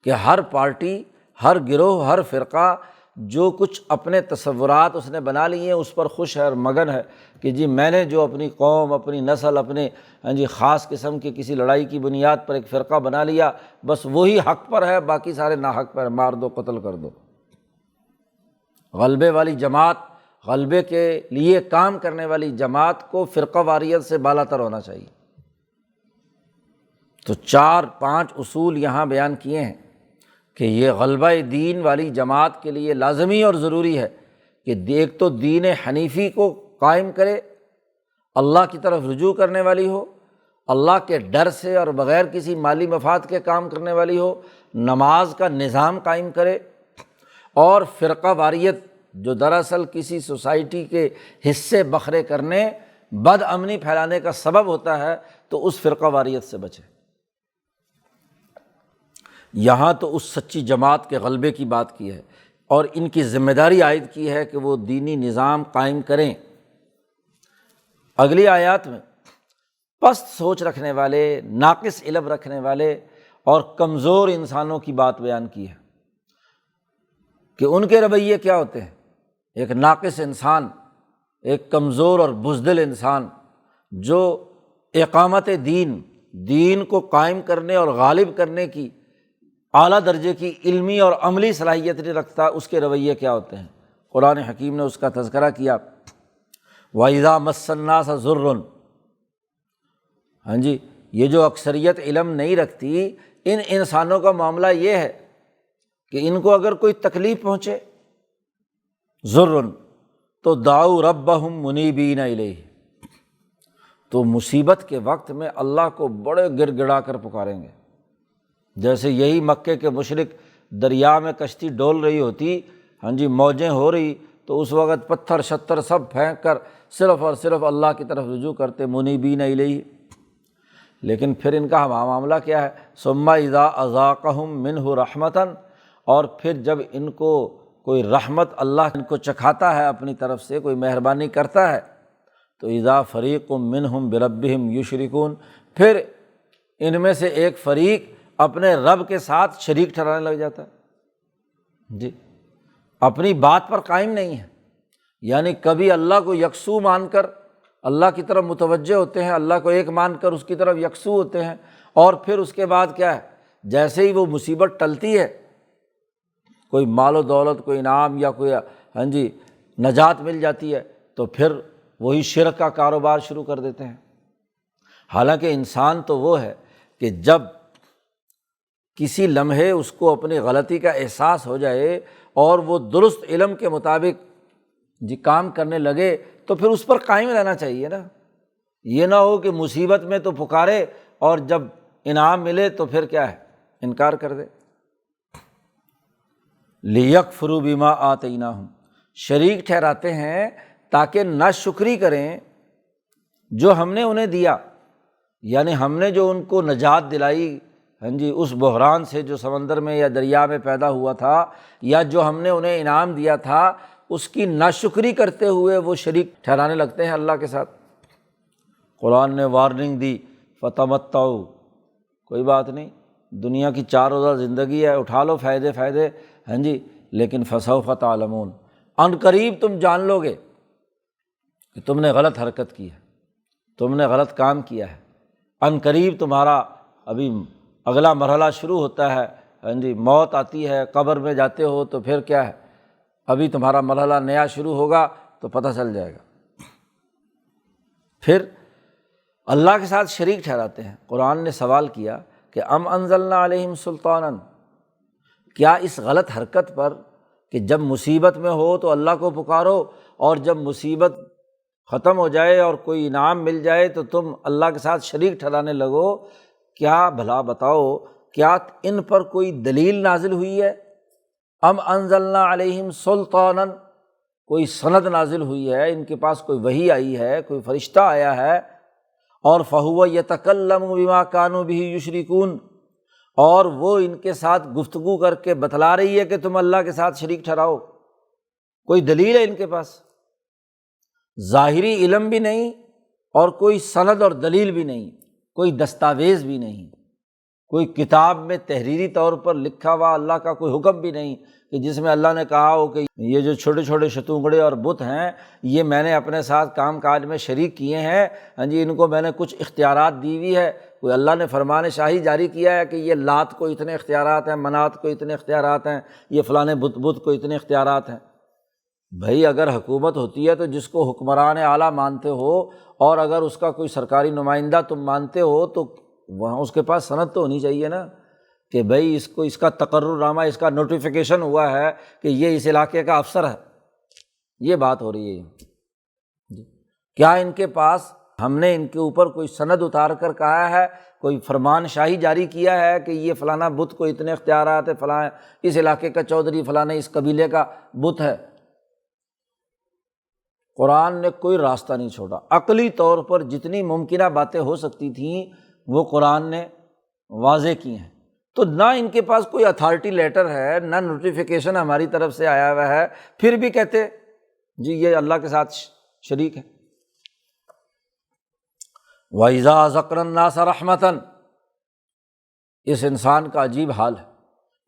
کہ ہر پارٹی، ہر گروہ، ہر فرقہ جو کچھ اپنے تصورات اس نے بنا لیے ہیں اس پر خوش ہے اور مگن ہے کہ جی میں نے جو اپنی قوم، اپنی نسل، اپنے خاص قسم کی کسی لڑائی کی بنیاد پر ایک فرقہ بنا لیا، بس وہی حق پر ہے، باقی سارے ناحق پر، مار دو، قتل کر دو۔ غلبے والی جماعت، غلبے کے لیے کام کرنے والی جماعت کو فرقہ واریت سے بالا تر ہونا چاہیے۔ تو 4-5 اصول یہاں بیان کیے ہیں کہ یہ غلبہ دین والی جماعت کے لیے لازمی اور ضروری ہے کہ ایک تو دین حنیفی کو قائم کرے، اللہ کی طرف رجوع کرنے والی ہو، اللہ کے ڈر سے اور بغیر کسی مالی مفاد کے کام کرنے والی ہو، نماز کا نظام قائم کرے، اور فرقہ واریت جو دراصل کسی سوسائٹی کے حصے بکھرے کرنے، بد امنی پھیلانے کا سبب ہوتا ہے، تو اس فرقہ واریت سے بچے۔ یہاں تو اس سچی جماعت کے غلبے کی بات کی ہے اور ان کی ذمہ داری عائد کی ہے کہ وہ دینی نظام قائم کریں۔ اگلی آیات میں پست سوچ رکھنے والے، ناقص علم رکھنے والے اور کمزور انسانوں کی بات بیان کی ہے کہ ان کے رویے کیا ہوتے ہیں۔ ایک ناقص انسان، ایک کمزور اور بزدل انسان جو اقامت دین کو قائم کرنے اور غالب کرنے کی اعلیٰ درجے کی علمی اور عملی صلاحیت نہیں رکھتا، اس کے رویے کیا ہوتے ہیں۔ قرآن حکیم نے اس کا تذکرہ کیا، وَإِذَا مَسَّ النَّاسَ ضُرٌّ، ہاں جی، یہ جو اکثریت علم نہیں رکھتی، ان انسانوں کا معاملہ یہ ہے کہ ان کو اگر کوئی تکلیف پہنچے ضرٌ تو دعوا ربہم منیبین الیہ، تو مصیبت کے وقت میں اللہ کو بڑے گڑ گڑا کر پکاریں گے۔ جیسے یہی مکے کے مشرک دریا میں کشتی ڈول رہی ہوتی، ہاں جی، موجیں ہو رہی، تو اس وقت پتھر شتر سب پھینک کر صرف اور صرف اللہ کی طرف رجوع کرتے، منیبین الیہ۔ لیکن پھر ان کا معاملہ کیا ہے، ثم اذا اذاقہم منہ رحمتاً، اور پھر جب ان کو کوئی رحمت اللہ ان کو چکھاتا ہے اپنی طرف سے، کوئی مہربانی کرتا ہے، تو اذا فریق منہم بربہم یشرکون، پھر ان میں سے ایک فریق اپنے رب کے ساتھ شریک ٹھہرانے لگ جاتا ہے، جی، اپنی بات پر قائم نہیں ہے، یعنی کبھی اللہ کو یکسو مان کر اللہ کی طرف متوجہ ہوتے ہیں، اللہ کو ایک مان کر اس کی طرف یکسو ہوتے ہیں، اور پھر اس کے بعد کیا ہے، جیسے ہی وہ مصیبت ٹلتی ہے، کوئی مال و دولت، کوئی انعام یا کوئی ہاں جی نجات مل جاتی ہے، تو پھر وہی شرک کا کاروبار شروع کر دیتے ہیں۔ حالانکہ انسان تو وہ ہے کہ جب کسی لمحے اس کو اپنی غلطی کا احساس ہو جائے اور وہ درست علم کے مطابق جی کام کرنے لگے، تو پھر اس پر قائم رہنا چاہیے نا۔ یہ نہ ہو کہ مصیبت میں تو پکارے اور جب انعام ملے تو پھر کیا ہے، انکار کر دے۔ لِیَکْفُرُوا بِمَا آتَیْنَاهُمْ، شریک ٹھہراتے ہیں تاکہ ناشکری کریں جو ہم نے انہیں دیا، یعنی ہم نے جو ان کو نجات دلائی، ہاں جی، اس بحران سے جو سمندر میں یا دریا میں پیدا ہوا تھا، یا جو ہم نے انہیں انعام دیا تھا، اس کی ناشکری کرتے ہوئے وہ شریک ٹھہرانے لگتے ہیں اللہ کے ساتھ۔ قرآن نے وارننگ دی، فتمتعوا، کوئی بات نہیں، دنیا کی 4 روزہ زندگی ہے، اٹھا لو فائدے، ہاں جی، لیکن فسوف تعلمون، ان قریب تم جان لو گے کہ تم نے غلط حرکت کی ہے، تم نے غلط کام کیا ہے، ان قریب تمہارا ابھی اگلا مرحلہ شروع ہوتا ہے، ہاں جی، موت آتی ہے، قبر میں جاتے ہو تو پھر کیا ہے، ابھی تمہارا مرحلہ نیا شروع ہوگا تو پتہ چل جائے گا۔ پھر اللہ کے ساتھ شریک ٹھہراتے ہیں۔ قرآن نے سوال کیا کہ ام انزلنا علیہم سلطانا، کیا اس غلط حرکت پر کہ جب مصیبت میں ہو تو اللہ کو پکارو اور جب مصیبت ختم ہو جائے اور کوئی انعام مل جائے تو تم اللہ کے ساتھ شریک ٹھہرانے لگو، کیا بھلا بتاؤ کیا ان پر کوئی دلیل نازل ہوئی ہے؟ ام انزلنا علیہم سلطانا، کوئی سند نازل ہوئی ہے، ان کے پاس کوئی وحی آئی ہے، کوئی فرشتہ آیا ہے، اور فہو یتکلم بما کانوا بہ یشرکون، اور وہ ان کے ساتھ گفتگو کر کے بتلا رہی ہے کہ تم اللہ کے ساتھ شریک ٹھہراؤ، کوئی دلیل ہے ان کے پاس؟ ظاہری علم بھی نہیں اور کوئی سند اور دلیل بھی نہیں، کوئی دستاویز بھی نہیں، کوئی کتاب میں تحریری طور پر لکھا ہوا اللہ کا کوئی حکم بھی نہیں کہ جس میں اللہ نے کہا ہو کہ یہ جو چھوٹے چھوٹے شتونگڑے اور بت ہیں یہ میں نے اپنے ساتھ کام کاج میں شریک کیے ہیں، ہاں جی ان کو میں نے کچھ اختیارات دی ہوئی ہے، کوئی اللہ نے فرمان شاہی جاری کیا ہے کہ یہ لات کو اتنے اختیارات ہیں، منات کو اتنے اختیارات ہیں، یہ فلاں بت کو اتنے اختیارات ہیں۔ بھائی اگر حکومت ہوتی ہے تو جس کو حکمران اعلیٰ مانتے ہو اور اگر اس کا کوئی سرکاری نمائندہ تم مانتے ہو تو وہاں اس کے پاس سند تو ہونی چاہیے نا کہ بھائی اس کا تقرر نامہ، اس کا نوٹیفیکیشن ہوا ہے کہ یہ اس علاقے کا افسر ہے، یہ بات ہو رہی ہے۔ کیا ان کے پاس ہم نے ان کے اوپر کوئی سند اتار کر کہا ہے، کوئی فرمان شاہی جاری کیا ہے کہ یہ فلانا بت کو اتنے اختیارات ہے، فلاں اس علاقے کا چودھری فلاں اس قبیلے کا بت ہے؟ قرآن نے کوئی راستہ نہیں چھوڑا، عقلی طور پر جتنی ممکنہ باتیں ہو سکتی تھیں وہ قرآن نے واضح کی ہیں۔ تو نہ ان کے پاس کوئی اتھارٹی لیٹر ہے، نہ نوٹیفیکیشن ہماری طرف سے آیا ہوا ہے، پھر بھی کہتے جی یہ اللہ کے ساتھ شریک ہے۔ وَإِذَا ذَكَرَ النَّاسَ رَحْمَةً، اس انسان کا عجیب حال ہے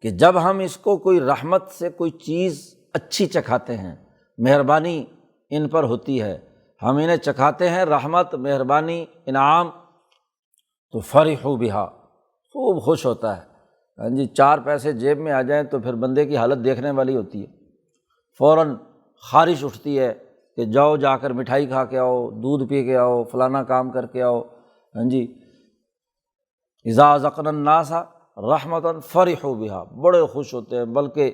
کہ جب ہم اس کو کوئی رحمت سے کوئی چیز اچھی چکھاتے ہیں، مہربانی ان پر ہوتی ہے، ہم انہیں چکھاتے ہیں رحمت، مہربانی، انعام، تو فرحوا بہا، خوب خوش ہوتا ہے۔ ہاں جی 4 پیسے جیب میں آ جائیں تو پھر بندے کی حالت دیکھنے والی ہوتی ہے، فوراً خارش اٹھتی ہے کہ جاؤ جا کر مٹھائی کھا کے آؤ، دودھ پی کے آؤ، فلانا کام کر کے آؤ۔ ہاں جی اذا ذکر الناس رحمتاً فرحوا بہا، بڑے خوش ہوتے ہیں، بلکہ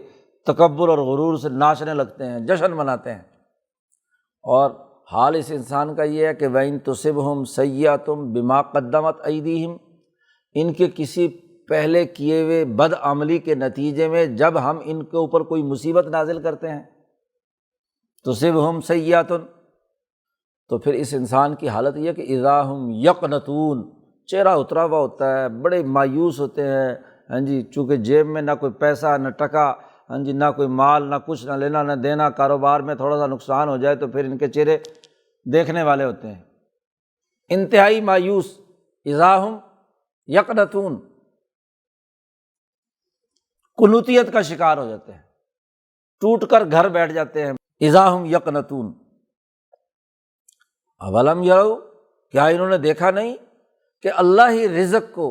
تکبر اور غرور سے ناچنے لگتے ہیں، جشن مناتے ہیں۔ اور حال اس انسان کا یہ ہے کہ وَإِن تُصِبْهُمْ سَيِّئَةٌ بِمَا قَدَّمَتْ أَيْدِيهِمْ، ان کے کسی پہلے کیے ہوئے بد عملی کے نتیجے میں جب ہم ان کے اوپر کوئی مصیبت نازل کرتے ہیں، تُصِبْهُمْ سَيِّئَةٌ، تو پھر اس انسان کی حالت یہ کہ اذا ہم یقنطون، چہرہ اترا ہوا ہوتا ہے، بڑے مایوس ہوتے ہیں۔ ہاں جی چونکہ جیب میں نہ کوئی پیسہ نہ ٹکا، ہاں جی نہ کوئی مال، نہ کچھ، نہ لینا نہ دینا، کاروبار میں تھوڑا سا نقصان ہو جائے تو پھر ان کے چہرے دیکھنے والے ہوتے ہیں، انتہائی مایوس، اذا ہم یقنطون، قنوطیت کا شکار ہو جاتے ہیں، ٹوٹ کر گھر بیٹھ جاتے ہیں۔ اذا ہم یقنطون، اولم یروا، کیا انہوں نے دیکھا نہیں کہ اللہ ہی رزق کو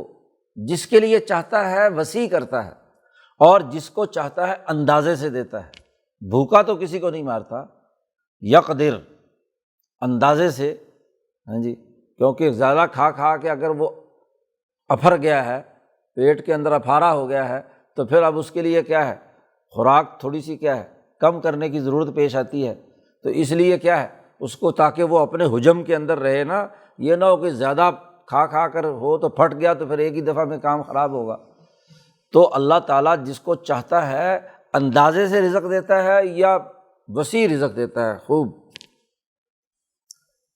جس کے لیے چاہتا ہے وسیع کرتا ہے اور جس کو چاہتا ہے اندازے سے دیتا ہے۔ بھوکا تو کسی کو نہیں مارتا، یقدر، اندازے سے، ہاں جی کیونکہ زیادہ کھا کھا کے اگر وہ افر گیا ہے، پیٹ کے اندر افارا ہو گیا ہے تو پھر اب اس کے لیے کیا ہے، خوراک تھوڑی سی کیا ہے کم کرنے کی ضرورت پیش آتی ہے۔ تو اس لیے کیا ہے اس کو، تاکہ وہ اپنے حجم کے اندر رہے نا، یہ نہ ہو کہ زیادہ کھا کھا کر ہو تو پھٹ گیا تو پھر ایک ہی دفعہ میں کام خراب ہوگا۔ تو اللہ تعالیٰ جس کو چاہتا ہے اندازے سے رزق دیتا ہے یا وسیع رزق دیتا ہے، خوب۔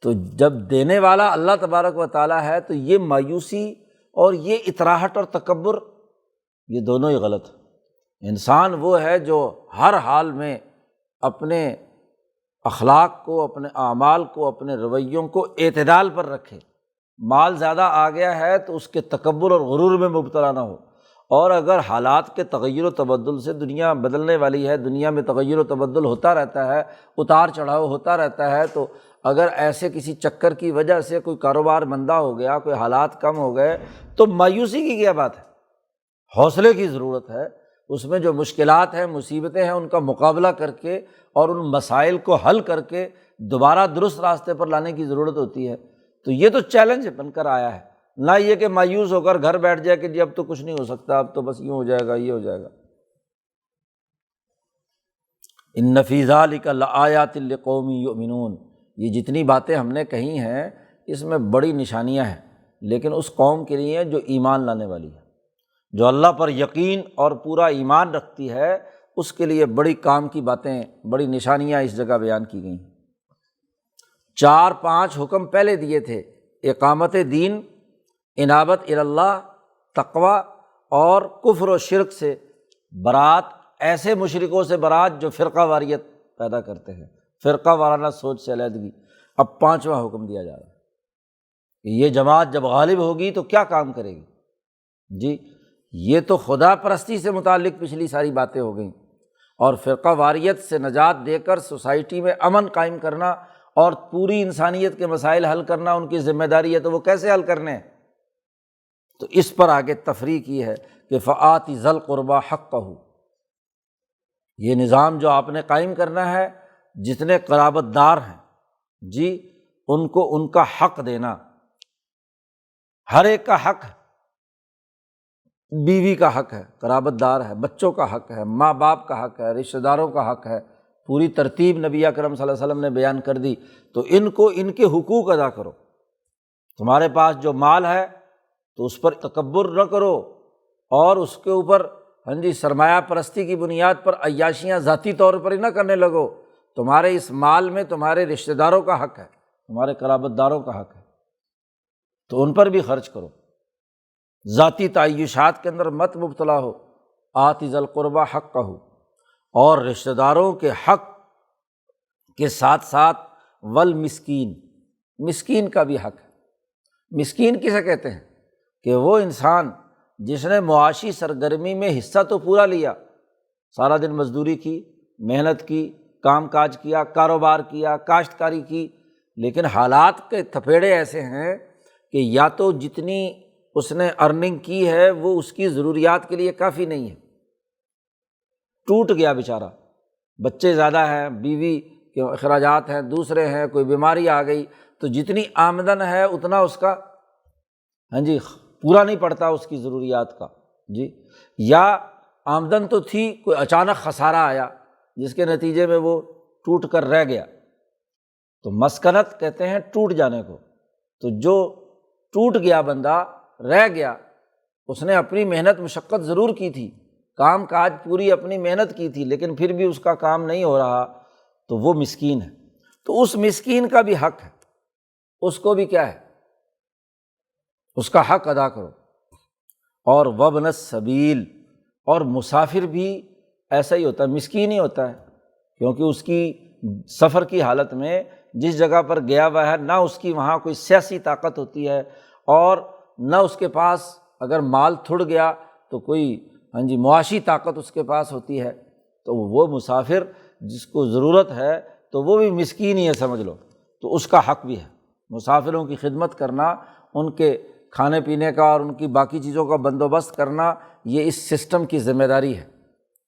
تو جب دینے والا اللہ تبارک و تعالیٰ ہے تو یہ مایوسی اور یہ اطراحت اور تکبر، یہ دونوں ہی غلط ہے۔ انسان وہ ہے جو ہر حال میں اپنے اخلاق کو، اپنے اعمال کو، اپنے رویوں کو اعتدال پر رکھے۔ مال زیادہ آ گیا ہے تو اس کے تکبر اور غرور میں مبتلا نہ ہو، اور اگر حالات کے تغیر و تبدل سے دنیا بدلنے والی ہے، دنیا میں تغیر و تبدل ہوتا رہتا ہے، اتار چڑھاؤ ہوتا رہتا ہے، تو اگر ایسے کسی چکر کی وجہ سے کوئی کاروبار مندہ ہو گیا، کوئی حالات کم ہو گئے، تو مایوسی کی کیا بات ہے، حوصلے کی ضرورت ہے۔ اس میں جو مشکلات ہیں، مصیبتیں ہیں، ان کا مقابلہ کر کے اور ان مسائل کو حل کر کے دوبارہ درست راستے پر لانے کی ضرورت ہوتی ہے۔ تو یہ تو چیلنج بن کر آیا ہے، نہ یہ کہ مایوس ہو کر گھر بیٹھ جائے کہ جی اب تو کچھ نہیں ہو سکتا، اب تو بس یوں ہو جائے گا، یہ ہو جائے گا۔ ان فی ذلک لآیات لقوم یؤمنون، یہ جتنی باتیں ہم نے کہی ہیں اس میں بڑی نشانیاں ہیں، لیکن اس قوم کے لیے جو ایمان لانے والی ہے، جو اللہ پر یقین اور پورا ایمان رکھتی ہے، اس کے لیے بڑی کام کی باتیں، بڑی نشانیاں اس جگہ بیان کی گئی ہیں۔ 4-5 حکم پہلے دیے تھے، اقامت دین، انابت اللہ، تقوی اور کفر و شرک سے برات، ایسے مشرکوں سے برات جو فرقہ واریت پیدا کرتے ہیں، فرقہ وارانہ سوچ سے علیحدگی۔ اب 5واں حکم دیا جا رہا ہے کہ یہ جماعت جب غالب ہوگی تو کیا کام کرے گی؟ جی یہ تو خدا پرستی سے متعلق پچھلی ساری باتیں ہو گئیں، اور فرقہ واریت سے نجات دے کر سوسائٹی میں امن قائم کرنا اور پوری انسانیت کے مسائل حل کرنا ان کی ذمہ داری ہے، تو وہ کیسے حل کرنے ہیں؟ تو اس پر آگے تفریح کی ہے کہ فآت ذی القربی حقہ، یہ نظام جو آپ نے قائم کرنا ہے، جتنے قرابت دار ہیں جی ان کو ان کا حق دینا، ہر ایک کا حق ہے، بیوی کا حق ہے، قرابت دار ہے، بچوں کا حق ہے، ماں باپ کا حق ہے، رشتہ داروں کا حق ہے، پوری ترتیب نبی اکرم صلی اللہ علیہ وسلم نے بیان کر دی۔ تو ان کو ان کے حقوق ادا کرو، تمہارے پاس جو مال ہے تو اس پر تکبر نہ کرو، اور اس کے اوپر سرمایہ پرستی کی بنیاد پر عیاشیاں ذاتی طور پر ہی نہ کرنے لگو، تمہارے اس مال میں تمہارے رشتہ داروں کا حق ہے، تمہارے قرابت داروں کا حق ہے، تو ان پر بھی خرچ کرو، ذاتی تعیشات کے اندر مت مبتلا ہو۔ آت ذی القربی حقہ، اور رشتہ داروں کے حق کے ساتھ ساتھ والمسکین، مسکین کا بھی حق ہے۔ مسکین کسے کہتے ہیں؟ کہ وہ انسان جس نے معاشی سرگرمی میں حصہ تو پورا لیا، سارا دن مزدوری کی، محنت کی، کام کاج کیا، کاروبار کیا، کاشتکاری کی، لیکن حالات کے تھپیڑے ایسے ہیں کہ یا تو جتنی اس نے ارننگ کی ہے وہ اس کی ضروریات کے لیے کافی نہیں ہے، ٹوٹ گیا بیچارہ، بچے زیادہ ہیں، بیوی کے اخراجات ہیں، دوسرے ہیں، کوئی بیماری آ گئی، تو جتنی آمدن ہے اتنا اس کا پورا نہیں پڑتا اس کی ضروریات کا، یا آمدن تو تھی، کوئی اچانک خسارہ آیا جس کے نتیجے میں وہ ٹوٹ کر رہ گیا، تو مسکنت کہتے ہیں ٹوٹ جانے کو۔ تو جو ٹوٹ گیا بندہ، رہ گیا، اس نے اپنی محنت مشقت ضرور کی تھی، کام کاج پوری اپنی محنت کی تھی، لیکن پھر بھی اس کا کام نہیں ہو رہا، تو وہ مسکین ہے۔ تو اس مسکین کا بھی حق ہے، اس کو بھی کیا ہے؟ اس کا حق ادا کرو۔ اور وابن السبیل، اور مسافر بھی ایسا ہی ہوتا ہے، مسکین ہی ہوتا ہے، کیونکہ اس کی سفر کی حالت میں جس جگہ پر گیا ہوا ہے نہ اس کی وہاں کوئی سیاسی طاقت ہوتی ہے، اور نہ اس کے پاس اگر مال تھڑ گیا تو کوئی معاشی طاقت اس کے پاس ہوتی ہے، تو وہ مسافر جس کو ضرورت ہے تو وہ بھی مسکین ہی ہے سمجھ لو، تو اس کا حق بھی ہے مسافروں کی خدمت کرنا، ان کے کھانے پینے کا اور ان کی باقی چیزوں کا بندوبست کرنا، یہ اس سسٹم کی ذمہ داری ہے۔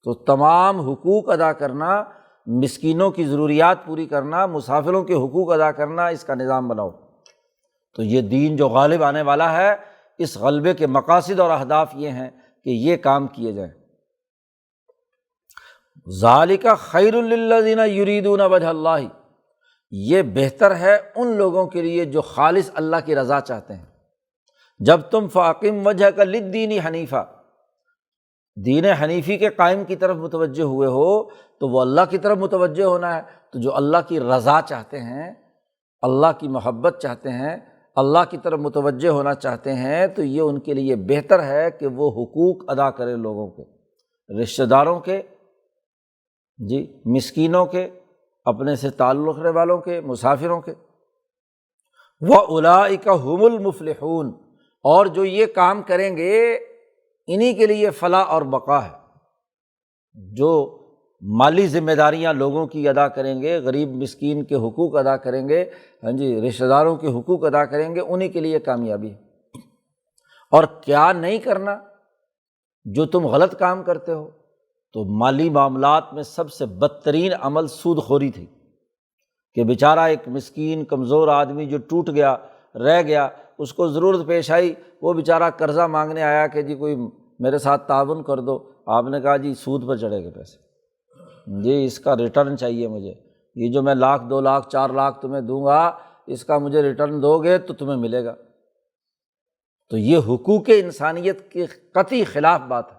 تو تمام حقوق ادا کرنا، مسکینوں کی ضروریات پوری کرنا، مسافروں کے حقوق ادا کرنا، اس کا نظام بناؤ۔ تو یہ دین جو غالب آنے والا ہے، اس غلبے کے مقاصد اور اہداف یہ ہیں کہ یہ کام کیے جائیں۔ ذالک خیر للذین یریدون وجہ اللہ، یہ بہتر ہے ان لوگوں کے لیے جو خالص اللہ کی رضا چاہتے ہیں۔ جب تم فاقم وجہک للدین حنیفا، دین حنیفی کے قائم کی طرف متوجہ ہوئے ہو تو وہ اللہ کی طرف متوجہ ہونا ہے۔ تو جو اللہ کی رضا چاہتے ہیں، اللہ کی محبت چاہتے ہیں، اللہ کی طرف متوجہ ہونا چاہتے ہیں، تو یہ ان کے لیے بہتر ہے کہ وہ حقوق ادا کریں لوگوں کے، رشتہ داروں کے، مسکینوں کے، اپنے سے تعلق رکھنے والوں کے، مسافروں کے۔ وَأُولَٰئِکَ هُمُ الْمُفْلِحُونَ، اور جو یہ کام کریں گے انہی کے لیے فلاح اور بقا ہے۔ جو مالی ذمہ داریاں لوگوں کی ادا کریں گے، غریب مسکین کے حقوق ادا کریں گے، رشتہ داروں کے حقوق ادا کریں گے، انہی کے لیے کامیابی ہے۔ اور کیا نہیں کرنا؟ جو تم غلط کام کرتے ہو، تو مالی معاملات میں سب سے بدترین عمل سود خوری تھی، کہ بیچارہ ایک مسکین کمزور آدمی جو ٹوٹ گیا، رہ گیا، اس کو ضرورت پیش آئی، وہ بیچارہ قرضہ مانگنے آیا کہ جی کوئی میرے ساتھ تعاون کر دو، آپ نے کہا جی سود پر چڑھے گے پیسے، جی اس کا ریٹرن چاہیے مجھے، یہ جو میں 1,00,000 2,00,000 4,00,000 تمہیں دوں گا اس کا مجھے ریٹرن دو گے تو تمہیں ملے گا۔ تو یہ حقوق انسانیت کے قطعی خلاف بات ہے،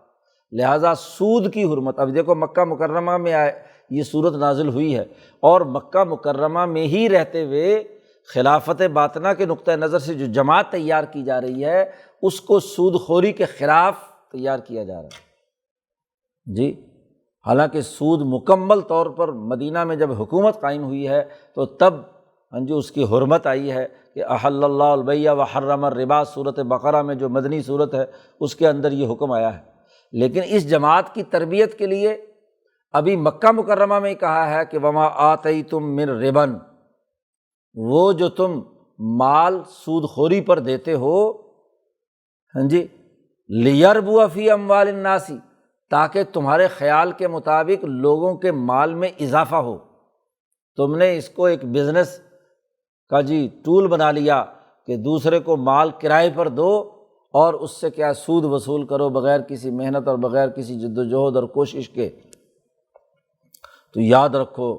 لہٰذا سود کی حرمت۔ اب دیکھو مکہ مکرمہ میں یہ صورت نازل ہوئی ہے، اور مکہ مکرمہ میں ہی رہتے ہوئے خلافت باطنہ کے نقطہ نظر سے جو جماعت تیار کی جا رہی ہے اس کو سود خوری کے خلاف تیار کیا جا رہا ہے جی۔ حالانکہ سود مکمل طور پر مدینہ میں جب حکومت قائم ہوئی ہے تو تب جی اس کی حرمت آئی ہے کہ احل اللہ البیع وحرم الربا، صورت بقرہ میں جو مدنی صورت ہے اس کے اندر یہ حکم آیا ہے۔ لیکن اس جماعت کی تربیت کے لیے ابھی مکہ مکرمہ میں کہا ہے کہ وما آتیتم من ربا، وہ جو تم مال سود خوری پر دیتے ہو جی، لیربو فی اموال الناس، تاکہ تمہارے خیال کے مطابق لوگوں کے مال میں اضافہ ہو، تم نے اس کو ایک بزنس کا جی ٹول بنا لیا کہ دوسرے کو مال کرائے پر دو اور اس سے کیا سود وصول کرو بغیر کسی محنت اور بغیر کسی جد و جہد اور کوشش کے۔ تو یاد رکھو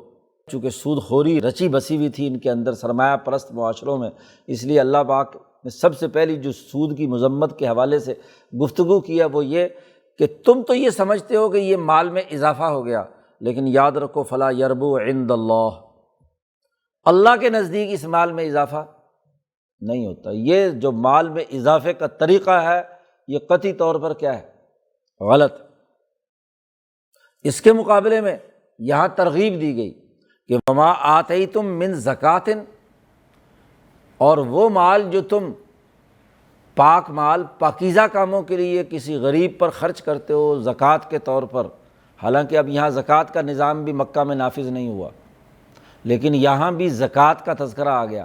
چونکہ سود خوری رچی بسی ہوئی تھی ان کے اندر سرمایہ پرست معاشروں میں، اس لیے اللہ پاک نے سب سے پہلی جو سود کی مذمت کے حوالے سے گفتگو کیا وہ یہ کہ تم تو یہ سمجھتے ہو کہ یہ مال میں اضافہ ہو گیا، لیکن یاد رکھو فلا یربو عند اللہ، اللہ کے نزدیک اس مال میں اضافہ نہیں ہوتا۔ یہ جو مال میں اضافے کا طریقہ ہے یہ قطعی طور پر کیا ہے؟ غلط۔ اس کے مقابلے میں یہاں ترغیب دی گئی کہ وما آتیتم من زکوٰۃ، اور وہ مال جو تم پاک مال پاکیزہ کاموں کے لیے کسی غریب پر خرچ کرتے ہو زکوٰۃ کے طور پر، حالانکہ اب یہاں زکوٰۃ کا نظام بھی مکہ میں نافذ نہیں ہوا، لیکن یہاں بھی زکوٰۃ کا تذکرہ آ گیا،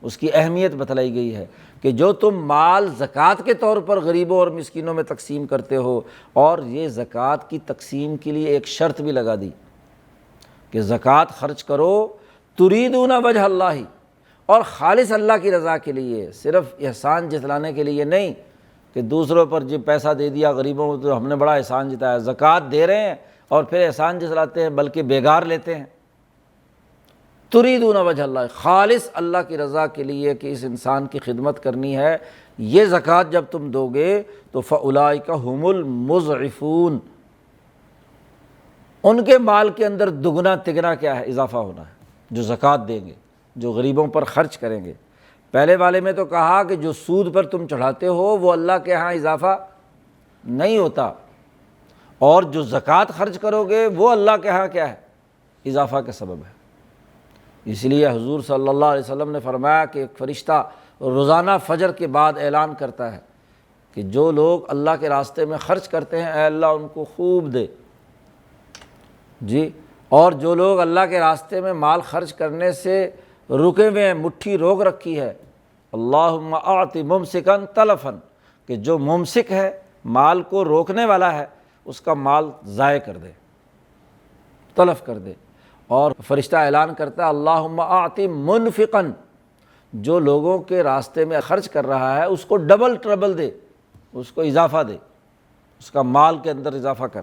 اس کی اہمیت بتلائی گئی ہے کہ جو تم مال زکوٰۃ کے طور پر غریبوں اور مسکینوں میں تقسیم کرتے ہو، اور یہ زکوٰۃ کی تقسیم کے لیے ایک شرط بھی لگا دی کہ زکوٰۃ خرچ کرو تریدون وجہ اللہ، اور خالص اللہ کی رضا کے لیے، صرف احسان جتلانے کے لیے نہیں کہ دوسروں پر جو پیسہ دے دیا غریبوں کو تو ہم نے بڑا احسان جتایا، زکوٰۃ دے رہے ہیں اور پھر احسان جتلاتے ہیں بلکہ بیگار لیتے ہیں۔ تریدون وجہ اللہ، خالص اللہ کی رضا کے لیے کہ اس انسان کی خدمت کرنی ہے، یہ زکوٰۃ جب تم دو گے تو فاولئک ھم المضعفون، ان کے مال کے اندر دگنا تگنا کیا ہے؟ اضافہ ہونا ہے، جو زکوٰۃ دیں گے، جو غریبوں پر خرچ کریں گے۔ پہلے والے میں تو کہا کہ جو سود پر تم چڑھاتے ہو وہ اللہ کے ہاں اضافہ نہیں ہوتا، اور جو زکوٰۃ خرچ کرو گے وہ اللہ کے ہاں کیا ہے؟ اضافہ کا سبب ہے۔ اس لیے حضور صلی اللہ علیہ وسلم نے فرمایا کہ ایک فرشتہ روزانہ فجر کے بعد اعلان کرتا ہے کہ جو لوگ اللہ کے راستے میں خرچ کرتے ہیں اے اللہ ان کو خوب دے جی، اور جو لوگ اللہ کے راستے میں مال خرچ کرنے سے رکے ہوئے ہیں، مٹھی روک رکھی ہے، اللہم اعط ممسکا تلفا، کہ جو ممسک ہے مال کو روکنے والا ہے اس کا مال ضائع کر دے، تلف کر دے۔ اور فرشتہ اعلان کرتا ہے اللہم اعط منفقا، جو لوگوں کے راستے میں خرچ کر رہا ہے اس کو ڈبل ٹربل دے، اس کو اضافہ دے، اس کا مال کے اندر اضافہ کر۔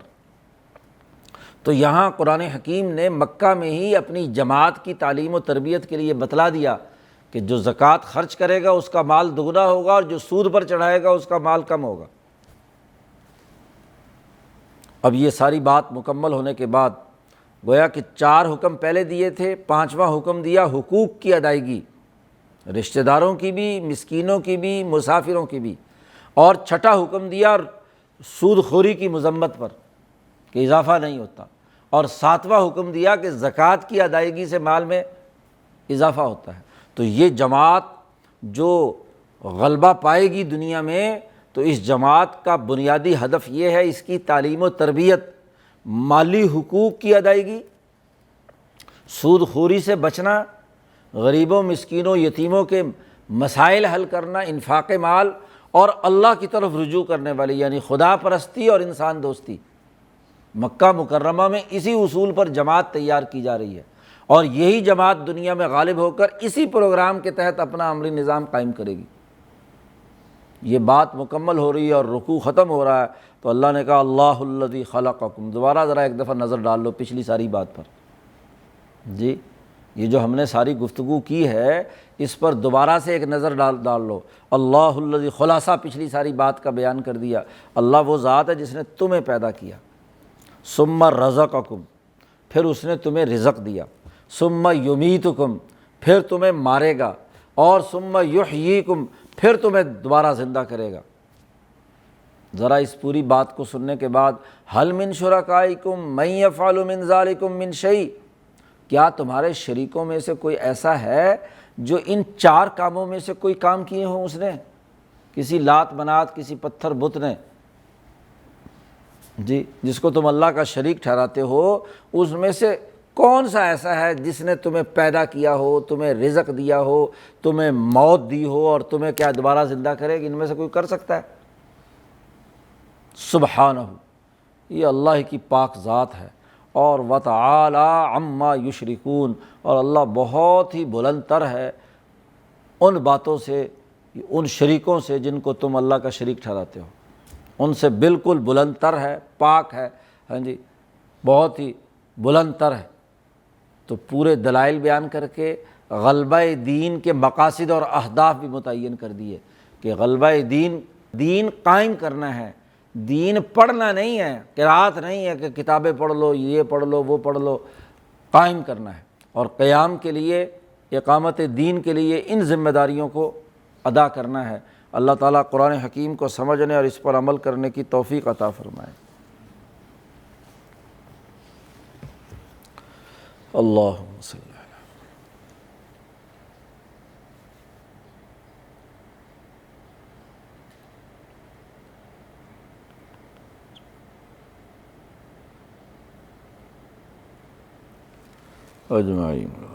تو یہاں قرآن حکیم نے مکہ میں ہی اپنی جماعت کی تعلیم و تربیت کے لیے بتلا دیا کہ جو زکوٰۃ خرچ کرے گا اس کا مال دگنا ہوگا، اور جو سود پر چڑھائے گا اس کا مال کم ہوگا۔ اب یہ ساری بات مکمل ہونے کے بعد گویا کہ 4 حکم پہلے دیے تھے، 5واں حکم دیا حقوق کی ادائیگی، رشتہ داروں کی بھی، مسکینوں کی بھی، مسافروں کی بھی، اور 6واں حکم دیا سود خوری کی مذمت پر کہ اضافہ نہیں ہوتا، اور 7واں حکم دیا کہ زکوٰۃ کی ادائیگی سے مال میں اضافہ ہوتا ہے۔ تو یہ جماعت جو غلبہ پائے گی دنیا میں، تو اس جماعت کا بنیادی ہدف یہ ہے اس کی تعلیم و تربیت، مالی حقوق کی ادائیگی، سود خوری سے بچنا، غریبوں مسکینوں یتیموں کے مسائل حل کرنا، انفاق مال، اور اللہ کی طرف رجوع کرنے والی یعنی خدا پرستی اور انسان دوستی۔ مکہ مکرمہ میں اسی اصول پر جماعت تیار کی جا رہی ہے، اور یہی جماعت دنیا میں غالب ہو کر اسی پروگرام کے تحت اپنا عملی نظام قائم کرے گی۔ یہ بات مکمل ہو رہی ہے اور رکوع ختم ہو رہا ہے تو اللہ نے کہا اللہ الذی خلقکم، دوبارہ ذرا ایک دفعہ نظر ڈال لو پچھلی ساری بات پر۔ جی یہ جو ہم نے ساری گفتگو کی ہے اس پر دوبارہ سے ایک نظر ڈال لو۔ اللہ الذی، خلاصہ پچھلی ساری بات کا بیان کر دیا، اللہ وہ ذات ہے جس نے تمہیں پیدا کیا، ثم رزقکم، پھر اس نے تمہیں رزق دیا، ثم یمیتکم، پھر تمہیں مارے گا، اور ثم یحییکم، پھر تمہیں دوبارہ زندہ کرے گا۔ ذرا اس پوری بات کو سننے کے بعد هل من شرکائکم من یفعل من ذلکم من شیء، کیا تمہارے شریکوں میں سے کوئی ایسا ہے جو ان 4 کاموں میں سے کوئی کام کیے ہوں اس نے، کسی لات منات، کسی پتھر بت نے، جی جس کو تم اللہ کا شریک ٹھہراتے ہو، اس میں سے کون سا ایسا ہے جس نے تمہیں پیدا کیا ہو، تمہیں رزق دیا ہو، تمہیں موت دی ہو اور تمہیں کیا دوبارہ زندہ کرے گی؟ ان میں سے کوئی کر سکتا ہے؟ سبحانہ، یہ اللہ کی پاک ذات ہے، اور وتعالی عما یشرکون، اور اللہ بہت ہی بلند تر ہے ان باتوں سے، ان شریکوں سے جن کو تم اللہ کا شریک ٹھہراتے ہو، ان سے بالکل بلند تر ہے، پاک ہے، ہاں جی بہت ہی بلند تر ہے۔ تو پورے دلائل بیان کر کے غلبہ دین کے مقاصد اور اہداف بھی متعین کر دیے کہ غلبہ دین قائم کرنا ہے، دین پڑھنا نہیں ہے، قرات نہیں ہے کہ کتابیں پڑھ لو، یہ پڑھ لو، وہ پڑھ لو، قائم کرنا ہے، اور قیام کے لیے، اقامت دین کے لیے ان ذمہ داریوں کو ادا کرنا ہے۔ اللہ تعالیٰ قرآن حکیم کو سمجھنے اور اس پر عمل کرنے کی توفیق عطا فرمائے۔ اللہم صلی اللہ اجمعین۔